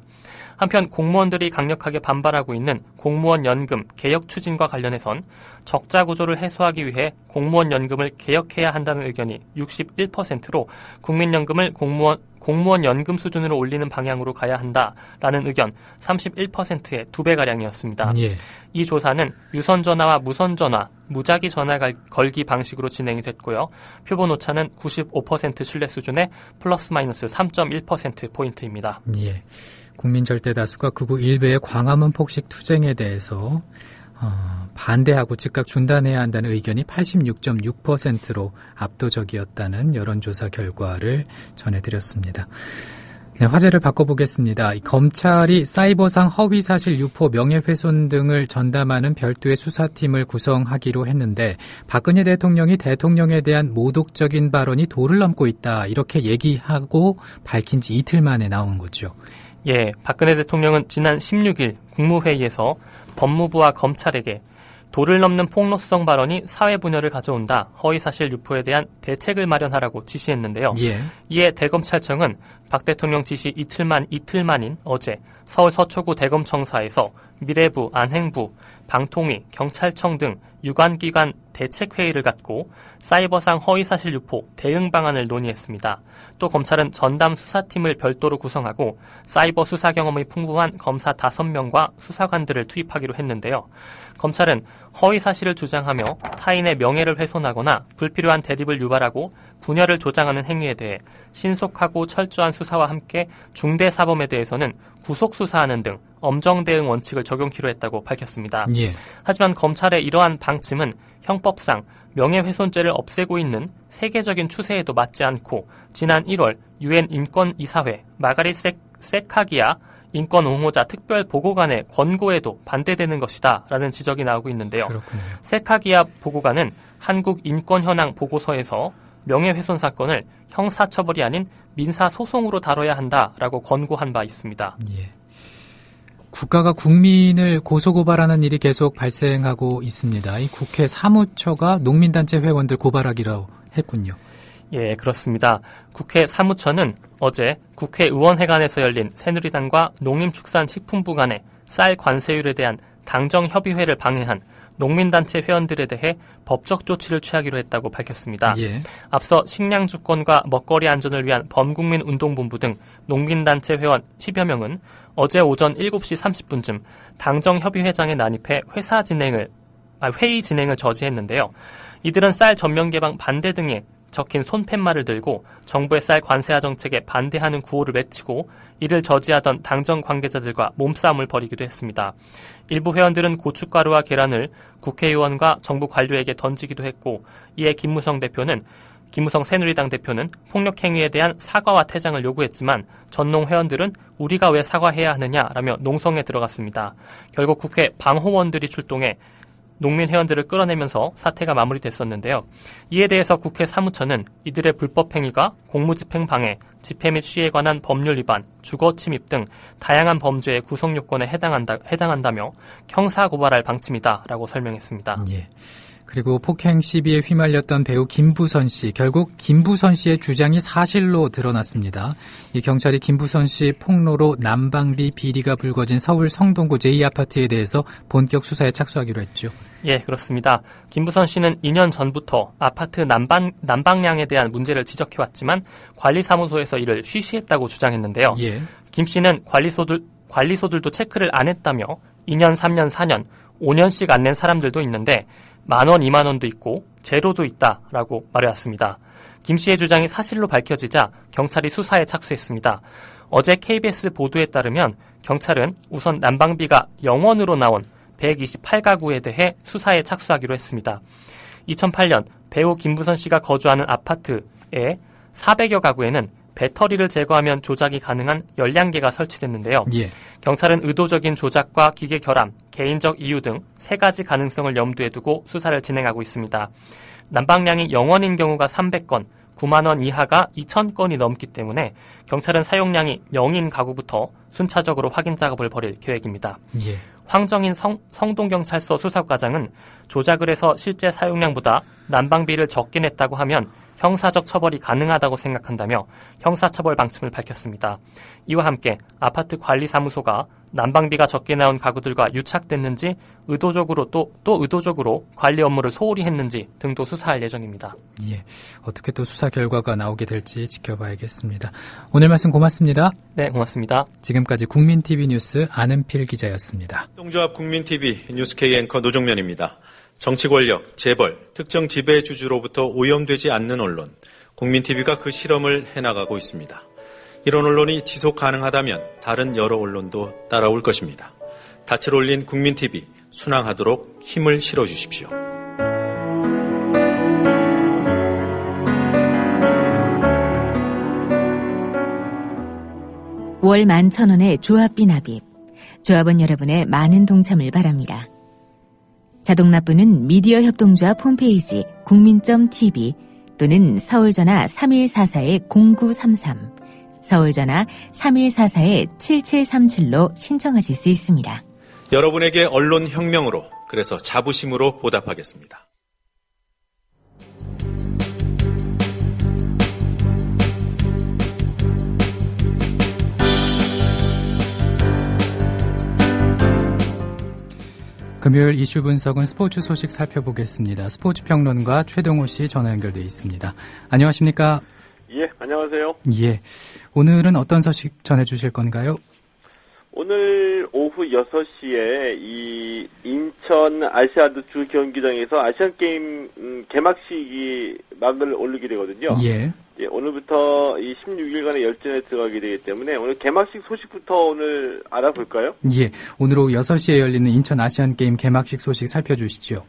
한편 공무원들이 강력하게 반발하고 있는 공무원 연금 개혁 추진과 관련해선 적자 구조를 해소하기 위해 공무원 연금을 개혁해야 한다는 의견이 61%로 국민연금을 공무원 연금 수준으로 올리는 방향으로 가야 한다라는 의견 31%의 2배가량이었습니다. 예. 이 조사는 유선전화와 무선전화, 무작위 전화 걸기 방식으로 진행이 됐고요. 표본 오차는 95% 신뢰 수준의 플러스 마이너스 3.1%포인트입니다. 예. 국민 절대 다수가 극우 일베의 광화문 폭식 투쟁에 대해서 반대하고 즉각 중단해야 한다는 의견이 86.6%로 압도적이었다는 여론조사 결과를 전해드렸습니다. 네, 화제를 바꿔보겠습니다. 검찰이 사이버상 허위사실 유포, 명예훼손 등을 전담하는 별도의 수사팀을 구성하기로 했는데 박근혜 대통령이 대통령에 대한 모독적인 발언이 도를 넘고 있다 이렇게 얘기하고 밝힌 지 이틀 만에 나온 거죠. 예, 박근혜 대통령은 지난 16일 국무회의에서 법무부와 검찰에게 도를 넘는 폭로성 발언이 사회 분열을 가져온다, 허위사실 유포에 대한 대책을 마련하라고 지시했는데요. 예. 이에 대검찰청은 박 대통령 지시 이틀 만인 어제 서울 서초구 대검청사에서 미래부, 안행부, 방통위, 경찰청 등 유관기관 대책회의를 갖고 사이버상 허위사실 유포 대응 방안을 논의했습니다. 또 검찰은 전담 수사팀을 별도로 구성하고 사이버 수사 경험이 풍부한 검사 5명과 수사관들을 투입하기로 했는데요. 검찰은 허위사실을 주장하며 타인의 명예를 훼손하거나 불필요한 대립을 유발하고 분열을 조장하는 행위에 대해 신속하고 철저한 수사와 함께 중대사범에 대해서는 구속수사하는 등 엄정 대응 원칙을 적용키로 했다고 밝혔습니다. 예. 하지만 검찰의 이러한 방침은 형법상 명예훼손죄를 없애고 있는 세계적인 추세에도 맞지 않고 지난 1월 유엔 인권이사회 마가리 세카기아 인권옹호자 특별보고관의 권고에도 반대되는 것이다 라는 지적이 나오고 있는데요. 그렇군요. 세카기아 보고관은 한국인권현황 보고서에서 명예훼손 사건을 형사처벌이 아닌 민사소송으로 다뤄야 한다라고 권고한 바 있습니다. 예. 국가가 국민을 고소고발하는 일이 계속 발생하고 있습니다. 이 국회 사무처가 농민단체 회원들 고발하기로 했군요. 예, 그렇습니다. 국회 사무처는 어제 국회의원회관에서 열린 새누리당과 농림축산식품부 간의 쌀 관세율에 대한 당정협의회를 방해한 농민단체 회원들에 대해 법적 조치를 취하기로 했다고 밝혔습니다. 예. 앞서 식량주권과 먹거리 안전을 위한 범국민운동본부 등 농민단체 회원 10여 명은 어제 오전 7시 30분쯤 당정협의회장에 난입해 회의 진행을 저지했는데요. 이들은 쌀 전면 개방 반대 등에 적힌 손팻말을 들고 정부의 쌀 관세화 정책에 반대하는 구호를 외치고 이를 저지하던 당정 관계자들과 몸싸움을 벌이기도 했습니다. 일부 회원들은 고춧가루와 계란을 국회의원과 정부 관료에게 던지기도 했고 이에 김무성 대표는 김무성 새누리당 대표는 폭력 행위에 대한 사과와 퇴장을 요구했지만 전농 회원들은 우리가 왜 사과해야 하느냐라며 농성에 들어갔습니다. 결국 국회 방호원들이 출동해 농민 회원들을 끌어내면서 사태가 마무리됐었는데요. 이에 대해서 국회 사무처는 이들의 불법 행위가 공무집행 방해, 집회 및 시위에 관한 법률 위반, 주거 침입 등 다양한 범죄의 구성 요건에 해당한다며 형사 고발할 방침이다라고 설명했습니다. 예. 그리고 폭행 시비에 휘말렸던 배우 김부선 씨, 결국 김부선 씨의 주장이 사실로 드러났습니다. 이 경찰이 김부선 씨 폭로로 난방비 비리가 불거진 서울 성동구 제2아파트에 대해서 본격 수사에 착수하기로 했죠. 예, 그렇습니다. 김부선 씨는 2년 전부터 아파트 난방량에 대한 문제를 지적해왔지만 관리사무소에서 이를 쉬쉬했다고 주장했는데요. 예. 김 씨는 관리소들도 체크를 안 했다며 2년, 3년, 4년, 5년씩 안 낸 사람들도 있는데 10,000원, 20,000원도 있고 제로도 있다라고 말해왔습니다. 김 씨의 주장이 사실로 밝혀지자 경찰이 수사에 착수했습니다. 어제 KBS 보도에 따르면 경찰은 우선 난방비가 0원으로 나온 128가구에 대해 수사에 착수하기로 했습니다. 2008년 배우 김부선 씨가 거주하는 아파트에 400여 가구에는 배터리를 제거하면 조작이 가능한 열량계가 설치됐는데요. 예. 경찰은 의도적인 조작과 기계 결함, 개인적 이유 등 3가지 가능성을 염두에 두고 수사를 진행하고 있습니다. 난방량이 0원인 경우가 300건, 9만 원 이하가 2,000건이 넘기 때문에 경찰은 사용량이 0인 가구부터 순차적으로 확인 작업을 벌일 계획입니다. 예. 황정인 성동경찰서 수사과장은 조작을 해서 실제 사용량보다 난방비를 적게 냈다고 하면 형사적 처벌이 가능하다고 생각한다며 형사처벌 방침을 밝혔습니다. 이와 함께 아파트 관리사무소가 난방비가 적게 나온 가구들과 유착됐는지 의도적으로 또 의도적으로 관리 업무를 소홀히 했는지 등도 수사할 예정입니다. 예, 어떻게 또 수사 결과가 나오게 될지 지켜봐야겠습니다. 오늘 말씀 고맙습니다. 네, 고맙습니다. 지금까지 국민TV 뉴스 안은필 기자였습니다. 협동조합 국민TV 뉴스K 앵커 노종면입니다. 정치 권력, 재벌, 특정 지배주주로부터 오염되지 않는 언론, 국민TV가 그 실험을 해나가고 있습니다. 이런 언론이 지속 가능하다면 다른 여러 언론도 따라올 것입니다. 닻을 올린 국민TV, 순항하도록 힘을 실어주십시오. 월 11,000원의 조합비 납입. 조합원 여러분의 많은 동참을 바랍니다. 자동납부는 미디어협동조합 홈페이지 국민.tv 또는 서울전화 3144-0933, 서울전화 3144-7737로 신청하실 수 있습니다. 여러분에게 언론혁명으로, 그래서 자부심으로 보답하겠습니다. 금요일 이슈 분석은 스포츠 소식 살펴보겠습니다. 스포츠 평론가 최동호 씨 전화 연결돼 있습니다. 안녕하십니까? 예, 안녕하세요. 예, 오늘은 어떤 소식 전해주실 건가요? 오늘 오후 6시에 이 인천 아시아드 주 경기장에서 아시안게임 개막식이 막을 올리게 되거든요. 예. 예, 오늘부터 이 16일간의 열전에 들어가게 되기 때문에 오늘 개막식 소식부터 오늘 알아볼까요? 예, 오늘 오후 6시에 열리는 인천 아시안게임 개막식 소식 살펴주시죠.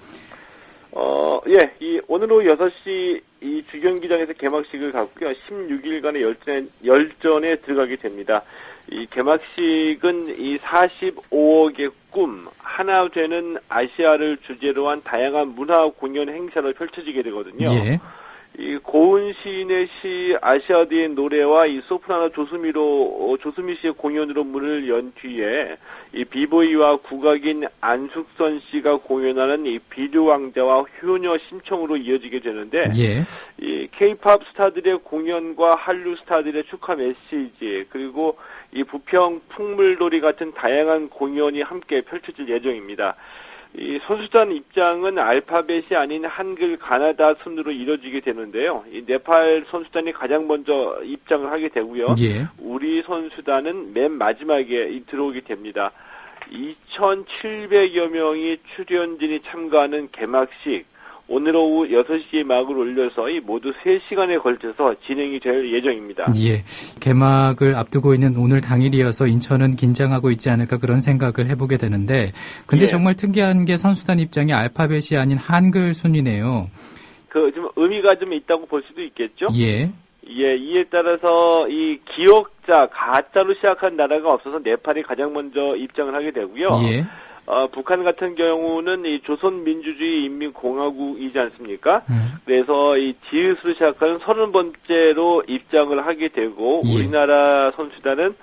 예, 오늘 오후 6시 이 주경기장에서 개막식을 갖고요. 16일간의 열전에 들어가게 됩니다. 이 개막식은 이 45억의 꿈, 하나 되는 아시아를 주제로 한 다양한 문화 공연 행사로 펼쳐지게 되거든요. 예. 이 고은 시인의 시 아시아드의 노래와 이 소프라노 조수미 씨의 공연으로 문을 연 뒤에 이 비보이와 국악인 안숙선 씨가 공연하는 이 비료 왕자와 효녀 심청으로 이어지게 되는데, 예. 이 K-팝 스타들의 공연과 한류 스타들의 축하 메시지, 그리고 이 부평 풍물놀이 같은 다양한 공연이 함께 펼쳐질 예정입니다. 이 선수단 입장은 알파벳이 아닌 한글 가나다 순으로 이뤄지게 되는데요. 이 네팔 선수단이 가장 먼저 입장을 하게 되고요. 예. 우리 선수단은 맨 마지막에 들어오게 됩니다. 2,700여 명이 출연진이 참가하는 개막식, 오늘 오후 6시에 막을 올려서 이 모두 3시간에 걸쳐서 진행이 될 예정입니다. 예, 개막을 앞두고 있는 오늘 당일이어서 인천은 긴장하고 있지 않을까 그런 생각을 해보게 되는데, 근데 예. 정말 특이한 게 선수단 입장이 알파벳이 아닌 한글 순이네요. 좀 의미가 좀 있다고 볼 수도 있겠죠. 예. 예, 이에 따라서 이 기억자, 가짜로 시작한 나라가 없어서 네팔이 가장 먼저 입장을 하게 되고요. 예. 북한 같은 경우는 이 조선민주주의 인민공화국이지 않습니까? 그래서 이 지읒으로 시작하는 30번째로 입장을 하게 되고, 예. 우리나라 선수단은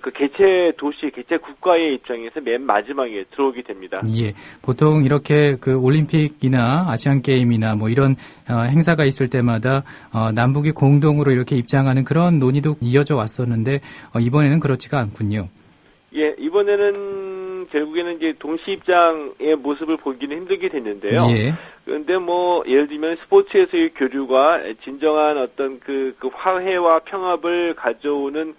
그 개최 도시, 개최 국가의 입장에서 맨 마지막에 들어오게 됩니다. 예. 보통 이렇게 그 올림픽이나 아시안 게임이나 뭐 이런 행사가 있을 때마다 남북이 공동으로 이렇게 입장하는 그런 논의도 이어져 왔었는데 이번에는 그렇지가 않군요. 예, 이번에는 결국에는 이제 동시 입장의 모습을 보기는 힘들게 됐는데요. 예. 그런데 뭐 예를 들면 스포츠에서의 교류가 진정한 어떤 그 화해와 평화를 가져오는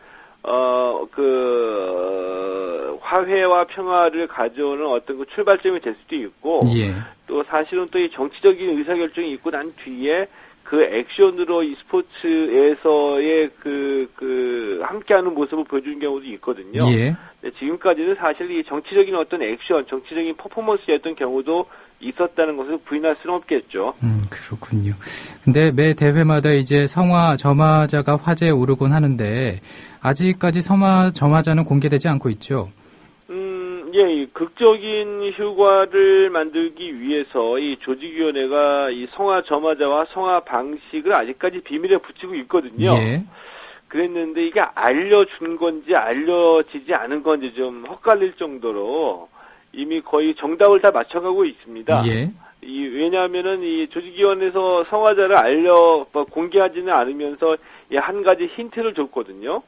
화해와 평화를 가져오는 어떤 그 출발점이 될 수도 있고, 예. 또 사실은 또 이 정치적인 의사결정이 있고 난 뒤에 그 액션으로 이 스포츠에서의 함께하는 모습을 보여주는 경우도 있거든요. 예. 네, 지금까지는 사실 이 정치적인 어떤 액션, 정치적인 퍼포먼스였던 경우도 있었다는 것을 부인할 수는 없겠죠. 그렇군요. 근데 매 대회마다 이제 성화 점화자가 화제에 오르곤 하는데 아직까지 성화 점화자는 공개되지 않고 있죠. 예, 이 극적인 효과를 만들기 위해서 이 조직위원회가 이 성화 점화자와 성화 방식을 아직까지 비밀에 붙이고 있거든요. 예. 그랬는데 이게 알려준 건지 알려지지 않은 건지 좀 헛갈릴 정도로 이미 거의 정답을 다 맞춰가고 있습니다. 예. 왜냐하면은 이 조직위원회에서 성화자를 공개하지는 않으면서 한 가지 힌트를 줬거든요.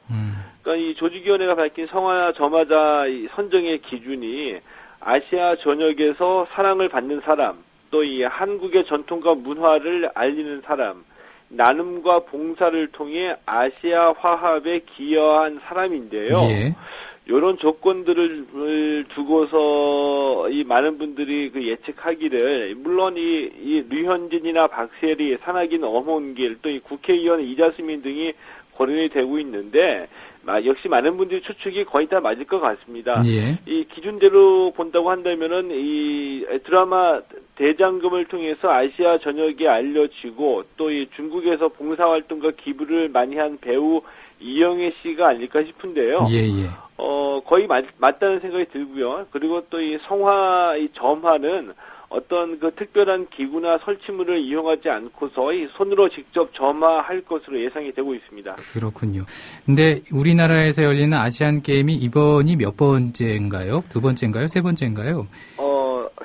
그러니까 이 조직위원회가 밝힌 성화 점화자 선정의 기준이 아시아 전역에서 사랑을 받는 사람, 또 이 한국의 전통과 문화를 알리는 사람, 나눔과 봉사를 통해 아시아 화합에 기여한 사람인데요. 예. 이런 조건들을 두고서 이 많은 분들이 예측하기를, 물론 이 류현진이나 박세리, 산하긴 엄홍길, 또 이 국회의원 이자스민 등이 거론이 되고 있는데, 역시 많은 분들이 추측이 거의 다 맞을 것 같습니다. 예. 이 기준대로 본다고 한다면은 이 드라마 대장금을 통해서 아시아 전역에 알려지고 또 이 중국에서 봉사활동과 기부를 많이 한 배우 이영애 씨가 아닐까 싶은데요. 예, 예. 거의 맞다는 생각이 들고요. 그리고 또 이 성화, 이 점화는 어떤 그 특별한 기구나 설치물을 이용하지 않고서 이 손으로 직접 점화할 것으로 예상이 되고 있습니다. 그렇군요. 근데 우리나라에서 열리는 아시안 게임이 이번이 몇 번째인가요? 두 번째인가요? 세 번째인가요?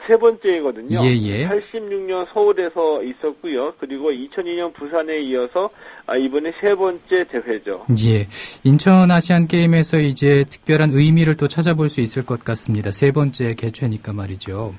세 번째거든요. 예, 예. 86년 서울에서 있었고요. 그리고 2002년 부산에 이어서 이번에 세 번째 대회죠. 예. 인천 아시안 게임에서 이제 특별한 의미를 또 찾아볼 수 있을 것 같습니다. 세 번째 개최니까 말이죠.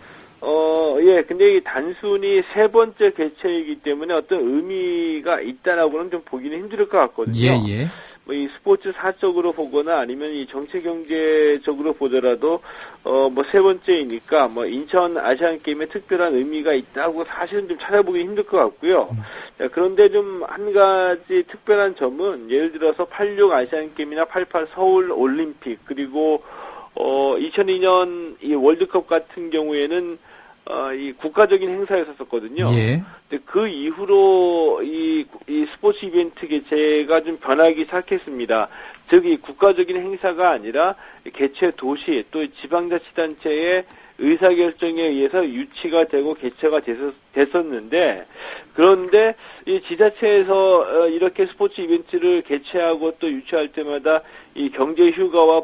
예, 근데 이 단순히 세 번째 개최이기 때문에 어떤 의미가 있다라고는 좀 보기는 힘들 것 같거든요. 예, 예. 뭐 이 스포츠 사적으로 보거나 아니면 이 정치 경제적으로 보더라도 뭐 세 번째이니까 뭐 인천 아시안 게임에 특별한 의미가 있다고 사실은 좀 찾아보기 힘들 것 같고요. 자, 그런데 좀 한 가지 특별한 점은 예를 들어서 86 아시안 게임이나 88 서울 올림픽 그리고 2002년 이 월드컵 같은 경우에는 이 국가적인 행사였었거든요. 예. 근데 그 이후로 이 스포츠 이벤트 개최가 좀 변하기 시작했습니다. 즉, 이 국가적인 행사가 아니라 개최 도시 또 지방자치단체의 의사결정에 의해서 유치가 되고 개최가 됐었는데, 그런데 이 지자체에서 이렇게 스포츠 이벤트를 개최하고 또 유치할 때마다 이 경제 효과와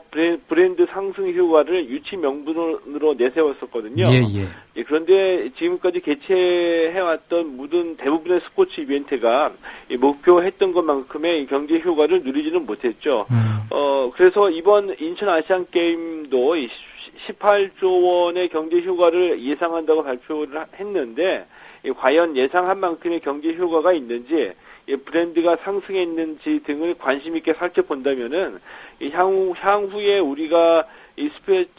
브랜드 상승 효과를 유치 명분으로 내세웠었거든요. 예, 예. 예, 그런데 지금까지 개최해왔던 모든 대부분의 스포츠 이벤트가 목표했던 것만큼의 이 경제 효과를 누리지는 못했죠. 그래서 이번 인천 아시안 게임도 18조 원의 경제 효과를 예상한다고 발표를 했는데 과연 예상한 만큼의 경제 효과가 있는지 브랜드가 상승했는지 등을 관심 있게 살펴본다면은 이 향후에 우리가 이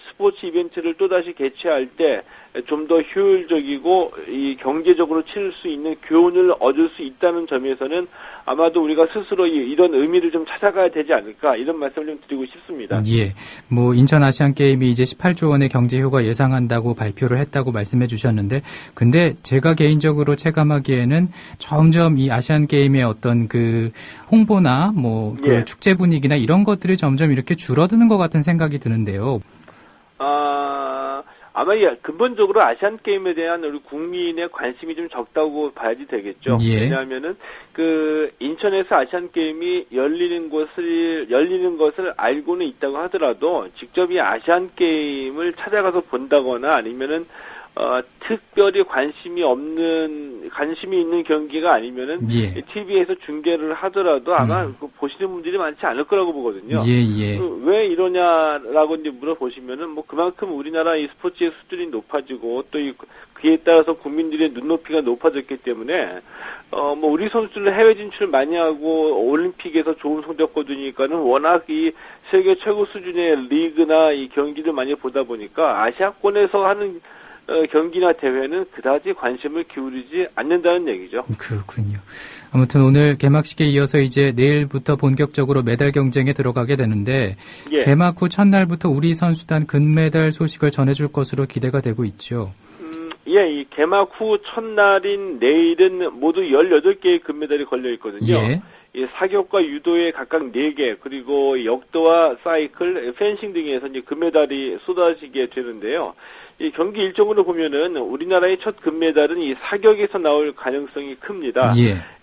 스포츠 이벤트를 또다시 개최할 때 좀 더 효율적이고 이 경제적으로 치를 수 있는 교훈을 얻을 수 있다는 점에서는 아마도 우리가 스스로 이런 의미를 좀 찾아가야 되지 않을까 이런 말씀을 좀 드리고 싶습니다. 예, 뭐 인천 아시안 게임이 이제 18조 원의 경제 효과 예상한다고 발표를 했다고 말씀해 주셨는데, 근데 제가 개인적으로 체감하기에는 점점 이 아시안 게임의 어떤 그 홍보나 뭐 그 축제 분위기나 이런 것들이 점점 이렇게 줄어드는 것 같은 생각이 드는데요. 아마 근본적으로 아시안 게임에 대한 우리 국민의 관심이 좀 적다고 봐야지 되겠죠. 예. 왜냐하면은 그 인천에서 아시안 게임이 열리는 것을 알고는 있다고 하더라도 직접 이 아시안 게임을 찾아가서 본다거나 아니면은 특별히 관심이 있는 경기가 아니면은 TV에서 중계를 하더라도 아마 보시는 분들이 많지 않을 거라고 보거든요. 왜 이러냐라고 이제 물어보시면은 뭐 그만큼 우리나라 이 스포츠의 수준이 높아지고 또 그에 따라서 국민들의 눈높이가 높아졌기 때문에 뭐 우리 선수들 해외 진출 많이 하고 올림픽에서 좋은 성적 거두니까는 워낙 이 세계 최고 수준의 리그나 이 경기를 많이 보다 보니까 아시아권에서 하는 경기나 대회는 그다지 관심을 기울이지 않는다는 얘기죠. 그렇군요. 아무튼 오늘 개막식에 이어서 이제 내일부터 본격적으로 메달 경쟁에 들어가게 되는데 개막 후 첫날부터 우리 선수단 금메달 소식을 전해줄 것으로 기대가 되고 있죠. 이 개막 후 첫날인 내일은 모두 18개의 금메달이 걸려 있거든요. 이 사격과 유도에 각각 4개, 그리고 역도와 사이클, 펜싱 등에서 이제 금메달이 쏟아지게 되는데요. 이 경기 일정으로 보면은 우리나라의 첫 금메달은 이 사격에서 나올 가능성이 큽니다.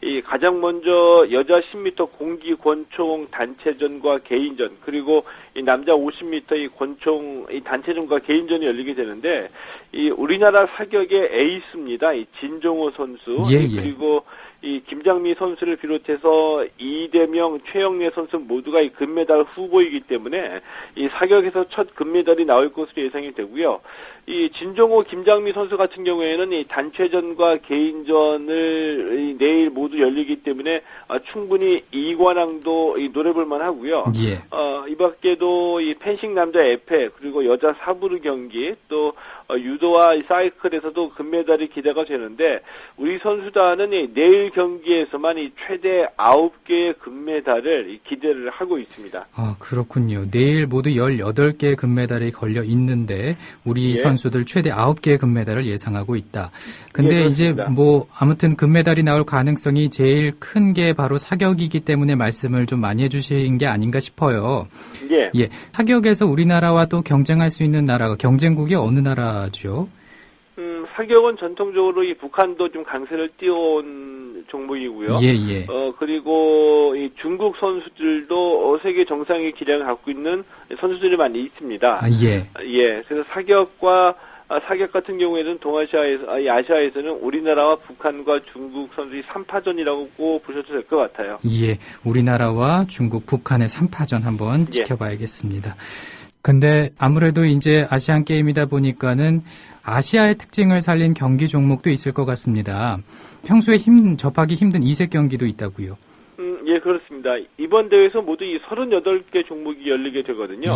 이 가장 먼저 여자 10m 공기 권총 단체전과 개인전, 그리고 이 남자 50m 이 권총 이 단체전과 개인전이 열리게 되는데, 이 우리나라 사격의 에이스입니다. 이 진종호 선수, 그리고 이 김장미 선수를 비롯해서 이대명, 최영래 선수 모두가 이 금메달 후보이기 때문에 이 사격에서 첫 금메달이 나올 것으로 예상이 되고요. 이 진종호, 김장미 선수 같은 경우에는 이 단체전과 개인전을 내일 모두 열리기 때문에 충분히 이관왕도 노려볼만 하고요. 이 밖에도 이 펜싱 남자 에페, 그리고 여자 사부르 경기, 또 유도와 사이클에서도 금메달이 기대가 되는데, 우리 선수단은 내일 경기에서만 이 최대 9개의 금메달을 기대를 하고 있습니다. 그렇군요. 내일 모두 18개의 금메달이 걸려 있는데 우리 선수들 최대 9개의 금메달을 예상하고 있다. 근데 이제 뭐 아무튼 금메달이 나올 가능성이 제일 큰 게 바로 사격이기 때문에 말씀을 좀 많이 해주신 게 아닌가 싶어요. 사격에서 우리나라와 또 경쟁할 수 있는 나라가 경쟁국이 어느 나라죠? 사격은 전통적으로 이 북한도 좀 강세를 띄워온 종목이고요. 그리고 이 중국 선수들도 세계 정상의 기량을 갖고 있는 선수들이 많이 있습니다. 그래서 사격 같은 경우에는 아시아에서는 우리나라와 북한과 중국 선수들이 3파전이라고 보셔도 될 것 같아요. 우리나라와 중국, 북한의 3파전 한번 지켜봐야겠습니다. 근데 아무래도 이제 아시안 게임이다 보니까는 아시아의 특징을 살린 경기 종목도 있을 것 같습니다. 평소에 접하기 힘든 이색 경기도 있다고요. 그렇습니다. 이번 대회에서 모두 이 38개 종목이 열리게 되거든요.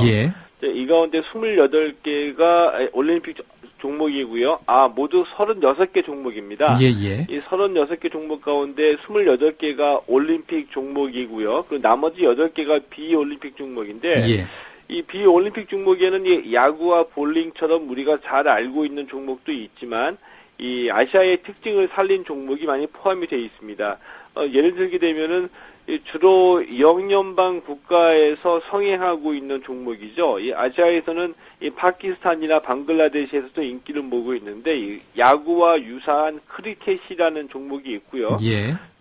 이 가운데 28개가 올림픽 종목이고요. 모두 36개 종목입니다. 이 36개 종목 가운데 28개가 올림픽 종목이고요. 그리고 나머지 8개가 비올림픽 종목인데, 이 비올림픽 종목에는 이 야구와 볼링처럼 우리가 잘 알고 있는 종목도 있지만, 이 아시아의 특징을 살린 종목이 많이 포함이 되어 있습니다. 예를 들게 되면은 주로 영연방 국가에서 성행하고 있는 종목이죠. 이 아시아에서는 이 파키스탄이나 방글라데시에서도 인기를 모으고 있는데, 이 야구와 유사한 크리켓이라는 종목이 있고요.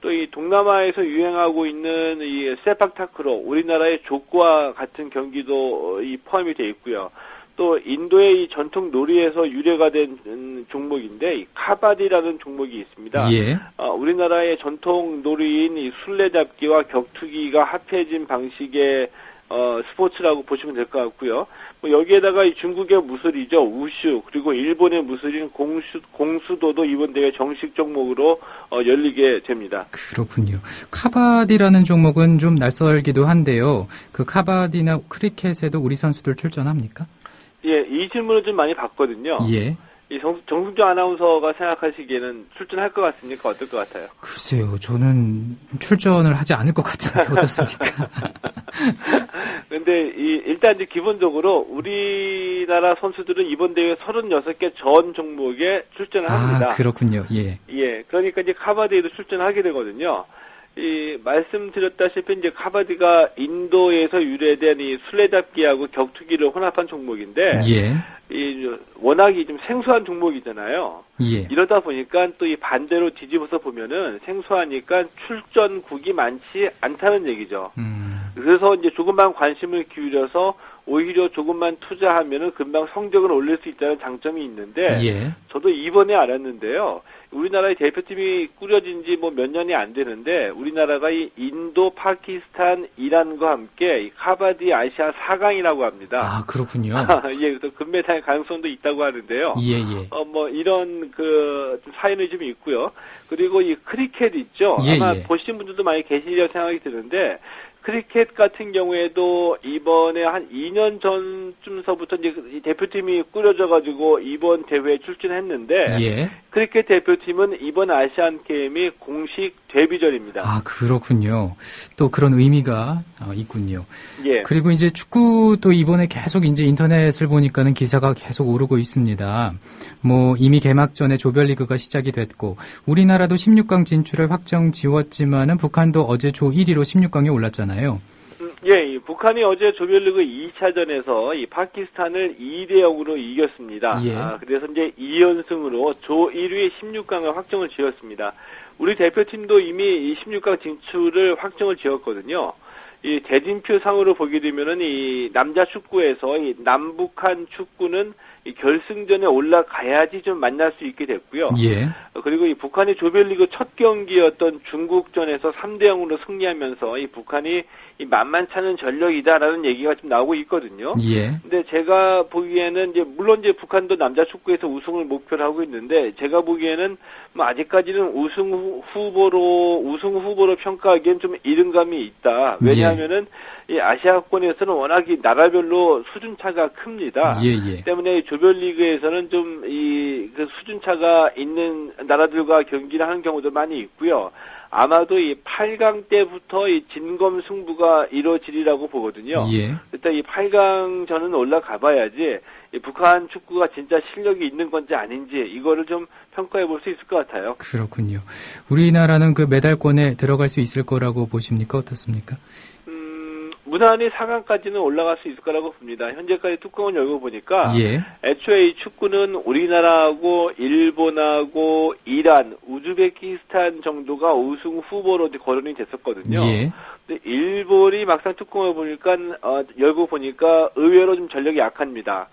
또 이 동남아에서 유행하고 있는 이 세팍타크로, 우리나라의 족구와 같은 경기도 이 포함이 되어 있고요. 또 인도의 이 전통 놀이에서 유래가 된 종목인데, 이 카바디라는 종목이 있습니다. 우리나라의 전통 놀이인 이 술래잡기와 격투기가 합해진 방식의 스포츠라고 보시면 될 것 같고요. 뭐 여기에다가 이 중국의 무술이죠. 우슈, 그리고 일본의 무술인 공수도도 이번 대회 정식 종목으로 열리게 됩니다. 그렇군요. 카바디라는 종목은 좀 낯설기도 한데요. 그 카바디나 크리켓에도 우리 선수들 출전합니까? 예, 이 질문을 좀 많이 받거든요. 예. 이 정승조 아나운서가 생각하시기에는 출전할 것 같습니까? 어떨 것 같아요? 글쎄요, 저는 출전을 하지 않을 것 같은데 어떻습니까? 근데 일단 이제 기본적으로 우리나라 선수들은 이번 대회 36개 전 종목에 출전을 합니다. 그렇군요. 예. 예, 그러니까 이제 카바디에도 출전하게 되거든요. 말씀드렸다시피 이제 카바디가 인도에서 유래된 이 술래잡기하고 격투기를 혼합한 종목인데, 예. 워낙이 좀 생소한 종목이잖아요. 예. 이러다 보니까 또 이 반대로 뒤집어서 보면은 생소하니까 출전국이 많지 않다는 얘기죠. 그래서 이제 조금만 관심을 기울여서 오히려 조금만 투자하면은 금방 성적을 올릴 수 있다는 장점이 있는데, 예. 저도 이번에 알았는데요. 우리나라의 대표팀이 꾸려진 지 뭐 몇 년이 안 되는데, 우리나라가 이 인도, 파키스탄, 이란과 함께 이 카바디 아시아 4강이라고 합니다. 아, 그렇군요. 예, 그래서 금메달 가능성도 있다고 하는데요. 예, 예. 뭐 이런 좀 사연이 좀 있고요. 그리고 이 크리켓 있죠. 예, 아마 예. 보신 분들도 많이 계시리라고 생각이 드는데, 크리켓 같은 경우에도 이번에 한 2년 전쯤서부터 이제 이 대표팀이 꾸려져가지고 이번 대회에 출전했는데, 예. 크리켓 대표팀은 이번 아시안 게임이 공식 데뷔전입니다. 아, 그렇군요. 또 그런 의미가 있군요. 예. 그리고 이제 축구도 이번에 계속 이제 인터넷을 보니까는 기사가 계속 오르고 있습니다. 뭐 이미 개막 전에 조별리그가 시작이 됐고, 우리나라도 16강 진출을 확정 지웠지만은 북한도 어제 조 1위로 16강에 올랐잖아요. 예, 북한이 어제 조별리그 2차전에서 이 파키스탄을 2대0으로 이겼습니다. 예. 그래서 이제 2연승으로 조 1위 16강을 확정을 지었습니다. 우리 대표팀도 이미 이 16강 진출을 확정을 지었거든요. 이 대진표 상으로 보게 되면은 이 남자 축구에서 이 남북한 축구는 이 결승전에 올라가야지 좀 만날 수 있게 됐고요. 예. 그리고 이 북한이 조별리그 첫 경기였던 중국전에서 3대0으로 승리하면서 이 북한이 이 만만찮은 전력이다라는 얘기가 좀 나오고 있거든요. 예. 근데 제가 보기에는 이제 물론 이제 북한도 남자 축구에서 우승을 목표로 하고 있는데, 제가 보기에는 뭐 아직까지는 우승 후보로 평가하기엔 좀 이른 감이 있다. 왜냐하면은 이 아시아권에서는 워낙 이 나라별로 수준 차가 큽니다. 예. 때문에 조별리그에서는 좀 그 수준 차가 있는 나라들과 경기를 하는 경우도 많이 있고요. 아마도 이 8강 때부터 이 진검승부가 이루어지리라고 보거든요. 예. 일단 이 8강전은 올라가 봐야지 이 북한 축구가 진짜 실력이 있는 건지 아닌지 이거를 좀 평가해 볼 수 있을 것 같아요. 그렇군요. 우리나라는 그 메달권에 들어갈 수 있을 거라고 보십니까? 어떻습니까? 무난히 4강까지는 올라갈 수 있을 거라고 봅니다. 현재까지 뚜껑을 열고 보니까 예. 애초에 이 축구는 우리나라하고 일본하고 이란, 우즈베키스탄 정도가 우승 후보로 거론이 됐었거든요. 예. 근데 일본이 막상 뚜껑을 보니까 열고 보니까 의외로 좀 전력이 약합니다.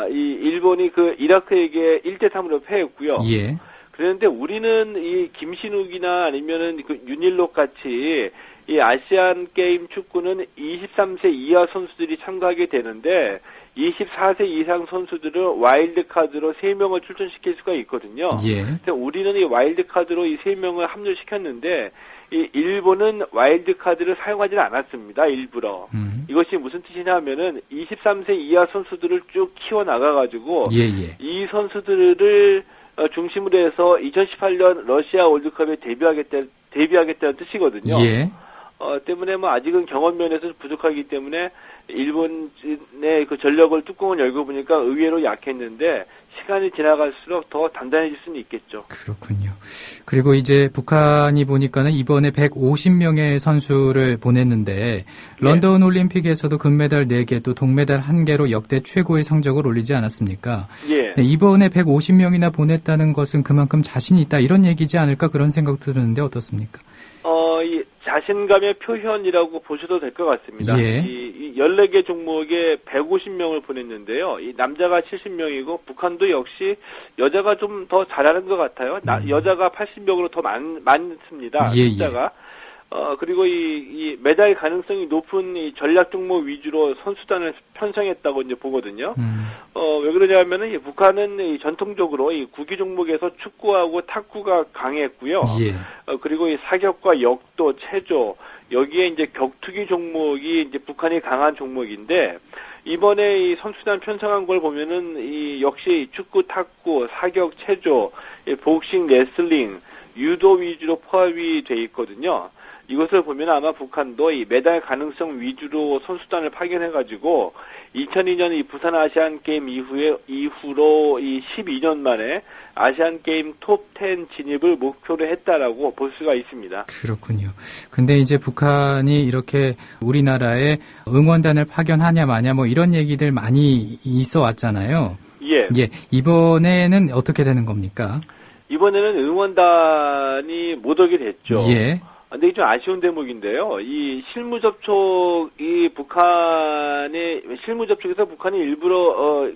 이 일본이 그 이라크에게 1대3으로 패했고요. 예. 그런데 우리는 이 김신욱이나 아니면은 그 윤일록 같이 이 아시안 게임 축구는 23세 이하 선수들이 참가하게 되는데 24세 이상 선수들은 와일드 카드로 3명을 출전시킬 수가 있거든요. 예. 근데 우리는 이 와일드 카드로 이 3명을 합류시켰는데 이 일본은 와일드 카드를 사용하지는 않았습니다. 일부러. 이것이 무슨 뜻이냐 하면은 23세 이하 선수들을 쭉 키워 나가 가지고 이 선수들을 중심으로 해서 2018년 러시아 월드컵에 데뷔하겠다는 뜻이거든요. 예. 때문에 뭐 아직은 경험 면에서 부족하기 때문에 일본의 그 전력을 뚜껑을 열고 보니까 의외로 약했는데 시간이 지나갈수록 더 단단해질 수는 있겠죠. 그렇군요. 그리고 이제 북한이 보니까는 이번에 150명의 선수를 보냈는데 런던 올림픽에서도 금메달 4개 또 동메달 1개로 역대 최고의 성적을 올리지 않았습니까? 예. 네, 이번에 150명이나 보냈다는 것은 그만큼 자신이 있다 이런 얘기지 않을까 그런 생각 드는데 어떻습니까? 이 자신감의 표현이라고 보셔도 될 것 같습니다. 예. 이 14개 종목에 150명을 보냈는데요. 이 남자가 70명이고 북한도 역시 여자가 좀 더 잘하는 것 같아요. 여자가 80명으로 더 많습니다. 숫자가. 그리고 이 메달 가능성이 높은 이 전략 종목 위주로 선수단을 편성했다고 이제 보거든요. 왜 그러냐면은 이 북한은 이 전통적으로 이 구기 종목에서 축구하고 탁구가 강했고요. 그리고 이 사격과 역도, 체조, 여기에 이제 격투기 종목이 이제 북한이 강한 종목인데, 이번에 이 선수단 편성한 걸 보면은 이 역시 축구, 탁구, 사격, 체조, 복싱, 레슬링, 유도 위주로 포함이 돼 있거든요. 이것을 보면 아마 북한도 이 메달 가능성 위주로 선수단을 파견해가지고 2002년 이 부산 아시안 게임 이후로 이 12년 만에 아시안 게임 톱 10 진입을 목표로 했다라고 볼 수가 있습니다. 그렇군요. 근데 이제 북한이 이렇게 우리나라에 응원단을 파견하냐 마냐 뭐 이런 얘기들 많이 있어 왔잖아요. 예. 이번에는 어떻게 되는 겁니까? 이번에는 응원단이 못 오게 됐죠. 예. 근데 이게 좀 아쉬운 대목인데요. 이 실무 접촉이 실무 접촉에서 북한이 일부러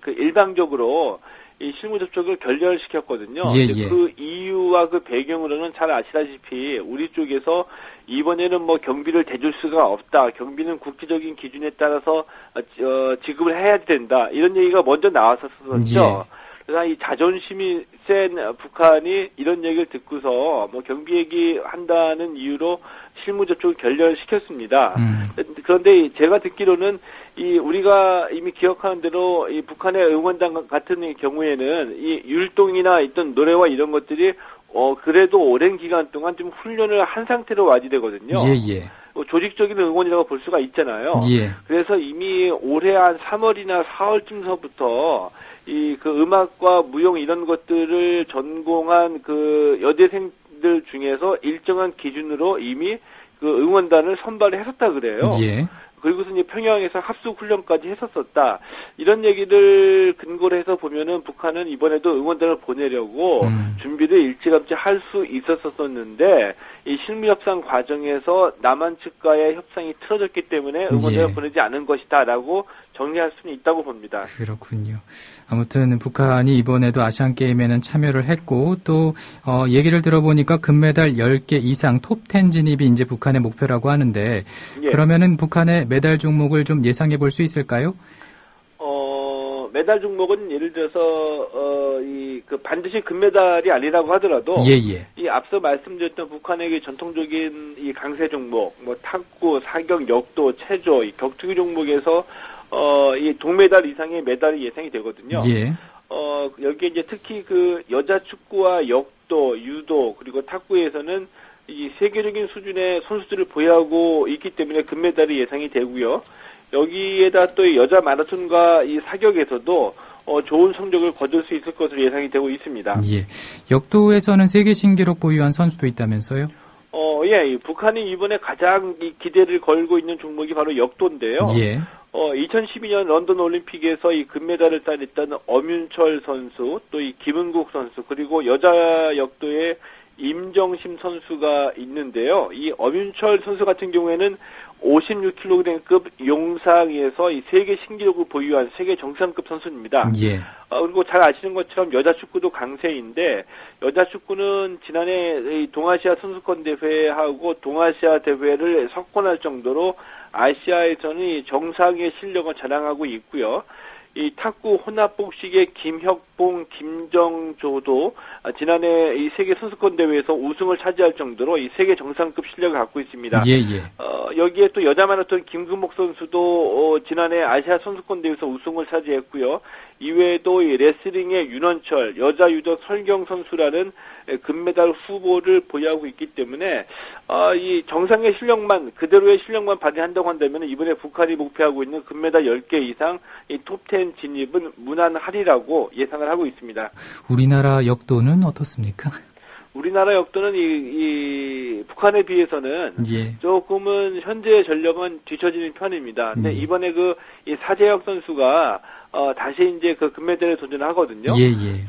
일방적으로 이 실무 접촉을 결렬시켰거든요. 그 이유와 그 배경으로는 잘 아시다시피 우리 쪽에서 이번에는 뭐 경비를 대줄 수가 없다. 경비는 국제적인 기준에 따라서 지급을 해야 된다. 이런 얘기가 먼저 나왔었었죠. 그러나 이 자존심이 센 북한이 이런 얘기를 듣고서 뭐 경비 얘기한다는 이유로 실무 접촉을 결렬시켰습니다. 그런데 제가 듣기로는 우리가 이미 기억하는 대로 이 북한의 응원단 같은 경우에는 이 율동이나 있던 노래와 이런 것들이 그래도 오랜 기간 동안 좀 훈련을 한 상태로 와지되거든요. 조직적인 응원이라고 볼 수가 있잖아요. 그래서 이미 올해 한 3월이나 4월쯤서부터 그 음악과 무용 이런 것들을 전공한 그 여대생들 중에서 일정한 기준으로 이미 그 응원단을 선발을 했었다 그래요. 그리고서 이제 평양에서 합숙 훈련까지 했었었다. 이런 얘기를 근거로 해서 보면은 북한은 이번에도 응원단을 보내려고 준비를 일찌감치 할 수 있었었는데 이 실무 협상 과정에서 남한 측과의 협상이 틀어졌기 때문에 응원단을 보내지 않은 것이다라고 정리할 수는 있다고 봅니다. 그렇군요. 아무튼 북한이 이번에도 아시안게임에는 참여를 했고 또 얘기를 들어보니까 금메달 10개 이상 톱 10 진입이 이제 북한의 목표라고 하는데 그러면은 북한의 메달 종목을 좀 예상해 볼 수 있을까요? 메달 종목은 예를 들어서 반드시 금메달이 아니라고 하더라도 이 앞서 말씀드렸던 북한의 전통적인 이 강세 종목, 뭐 탁구, 사격, 역도, 체조, 이 격투기 종목에서 이 동메달 이상의 메달이 예상이 되거든요. 여기에 이제 특히 그 여자 축구와 역도, 유도 그리고 탁구에서는 이 세계적인 수준의 선수들을 보유하고 있기 때문에 금메달이 예상이 되고요. 여기에다 또 여자 마라톤과 이 사격에서도 좋은 성적을 거둘 수 있을 것으로 예상이 되고 있습니다. 역도에서는 세계 신기록 보유한 선수도 있다면서요? 북한이 이번에 가장 기대를 걸고 있는 종목이 바로 역도인데요. 2012년 런던 올림픽에서 이 금메달을 따냈던 엄윤철 선수, 또 이 김은국 선수, 그리고 여자 역도의 임정심 선수가 있는데요. 이 엄윤철 선수 같은 경우에는 56kg급 용상에서 이 세계 신기록을 보유한 세계 정상급 선수입니다. 그리고 잘 아시는 것처럼 여자 축구도 강세인데 여자 축구는 지난해 이 동아시아 선수권 대회하고 동아시아 대회를 석권할 정도로 아시아에서는 정상의 실력을 자랑하고 있고요. 이 탁구 혼합복식의 김혁봉, 김정조도 지난해 이 세계 선수권 대회에서 우승을 차지할 정도로 이 세계 정상급 실력을 갖고 있습니다. 여기에 또 여자 마라톤 김금옥 선수도 지난해 아시아 선수권 대회에서 우승을 차지했고요. 이외에도 이 레슬링의 윤원철, 여자 유도 설경 선수라는 금메달 후보를 보유하고 있기 때문에 이 정상의 실력만 그대로의 실력만 발휘한다고 한다면 이번에 북한이 목표하고 있는 금메달 10개 이상 이 톱 10 진입은 무난하리라고 예상을 하고 있습니다. 우리나라 역도는 어떻습니까? 우리나라 역도는 이 북한에 비해서는 조금은 현재 전력은 뒤처지는 편입니다. 근데 이번에 이 사재혁 선수가 다시 이제 그 금메달에 도전하거든요.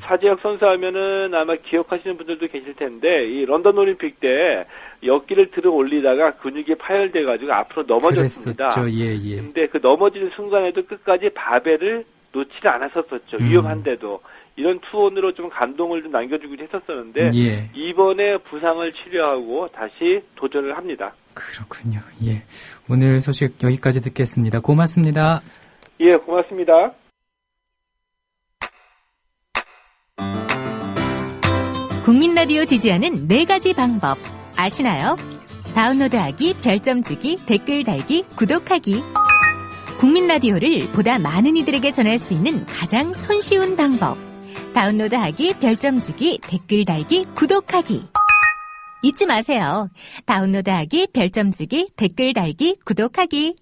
사재혁 선수 하면은 아마 기억하시는 분들도 계실 텐데 이 런던 올림픽 때 역기를 들어 올리다가 근육이 파열돼 가지고 앞으로 넘어졌습니다. 근데 그 넘어지는 순간에도 끝까지 바벨을 놓지 않았었죠. 위험한데도. 이런 투혼으로 좀 감동을 좀 남겨주기도 했었었는데 예. 이번에 부상을 치료하고 다시 도전을 합니다. 그렇군요. 예. 오늘 소식 여기까지 듣겠습니다. 고맙습니다. 예, 고맙습니다. 국민 라디오 지지하는 4가지 방법 아시나요? 다운로드하기, 별점 주기, 댓글 달기, 구독하기. 국민 라디오를 보다 많은 이들에게 전할 수 있는 가장 손쉬운 방법. 다운로드하기, 별점 주기, 댓글 달기, 구독하기. 잊지 마세요. 다운로드하기, 별점 주기, 댓글 달기, 구독하기.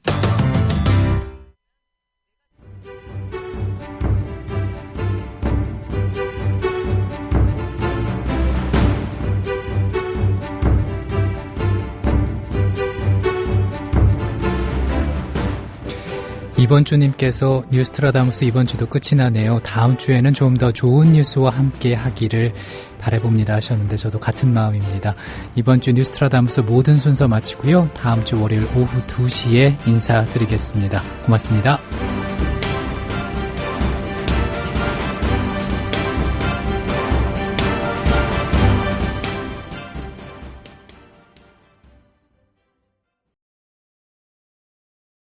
이번 주님께서 뉴스트라다무스 이번 주도 끝이 나네요. 다음 주에는 좀 더 좋은 뉴스와 함께 하기를 바라봅니다 하셨는데 저도 같은 마음입니다. 이번 주 뉴스트라다무스 모든 순서 마치고요. 다음 주 월요일 오후 2시에 인사드리겠습니다. 고맙습니다.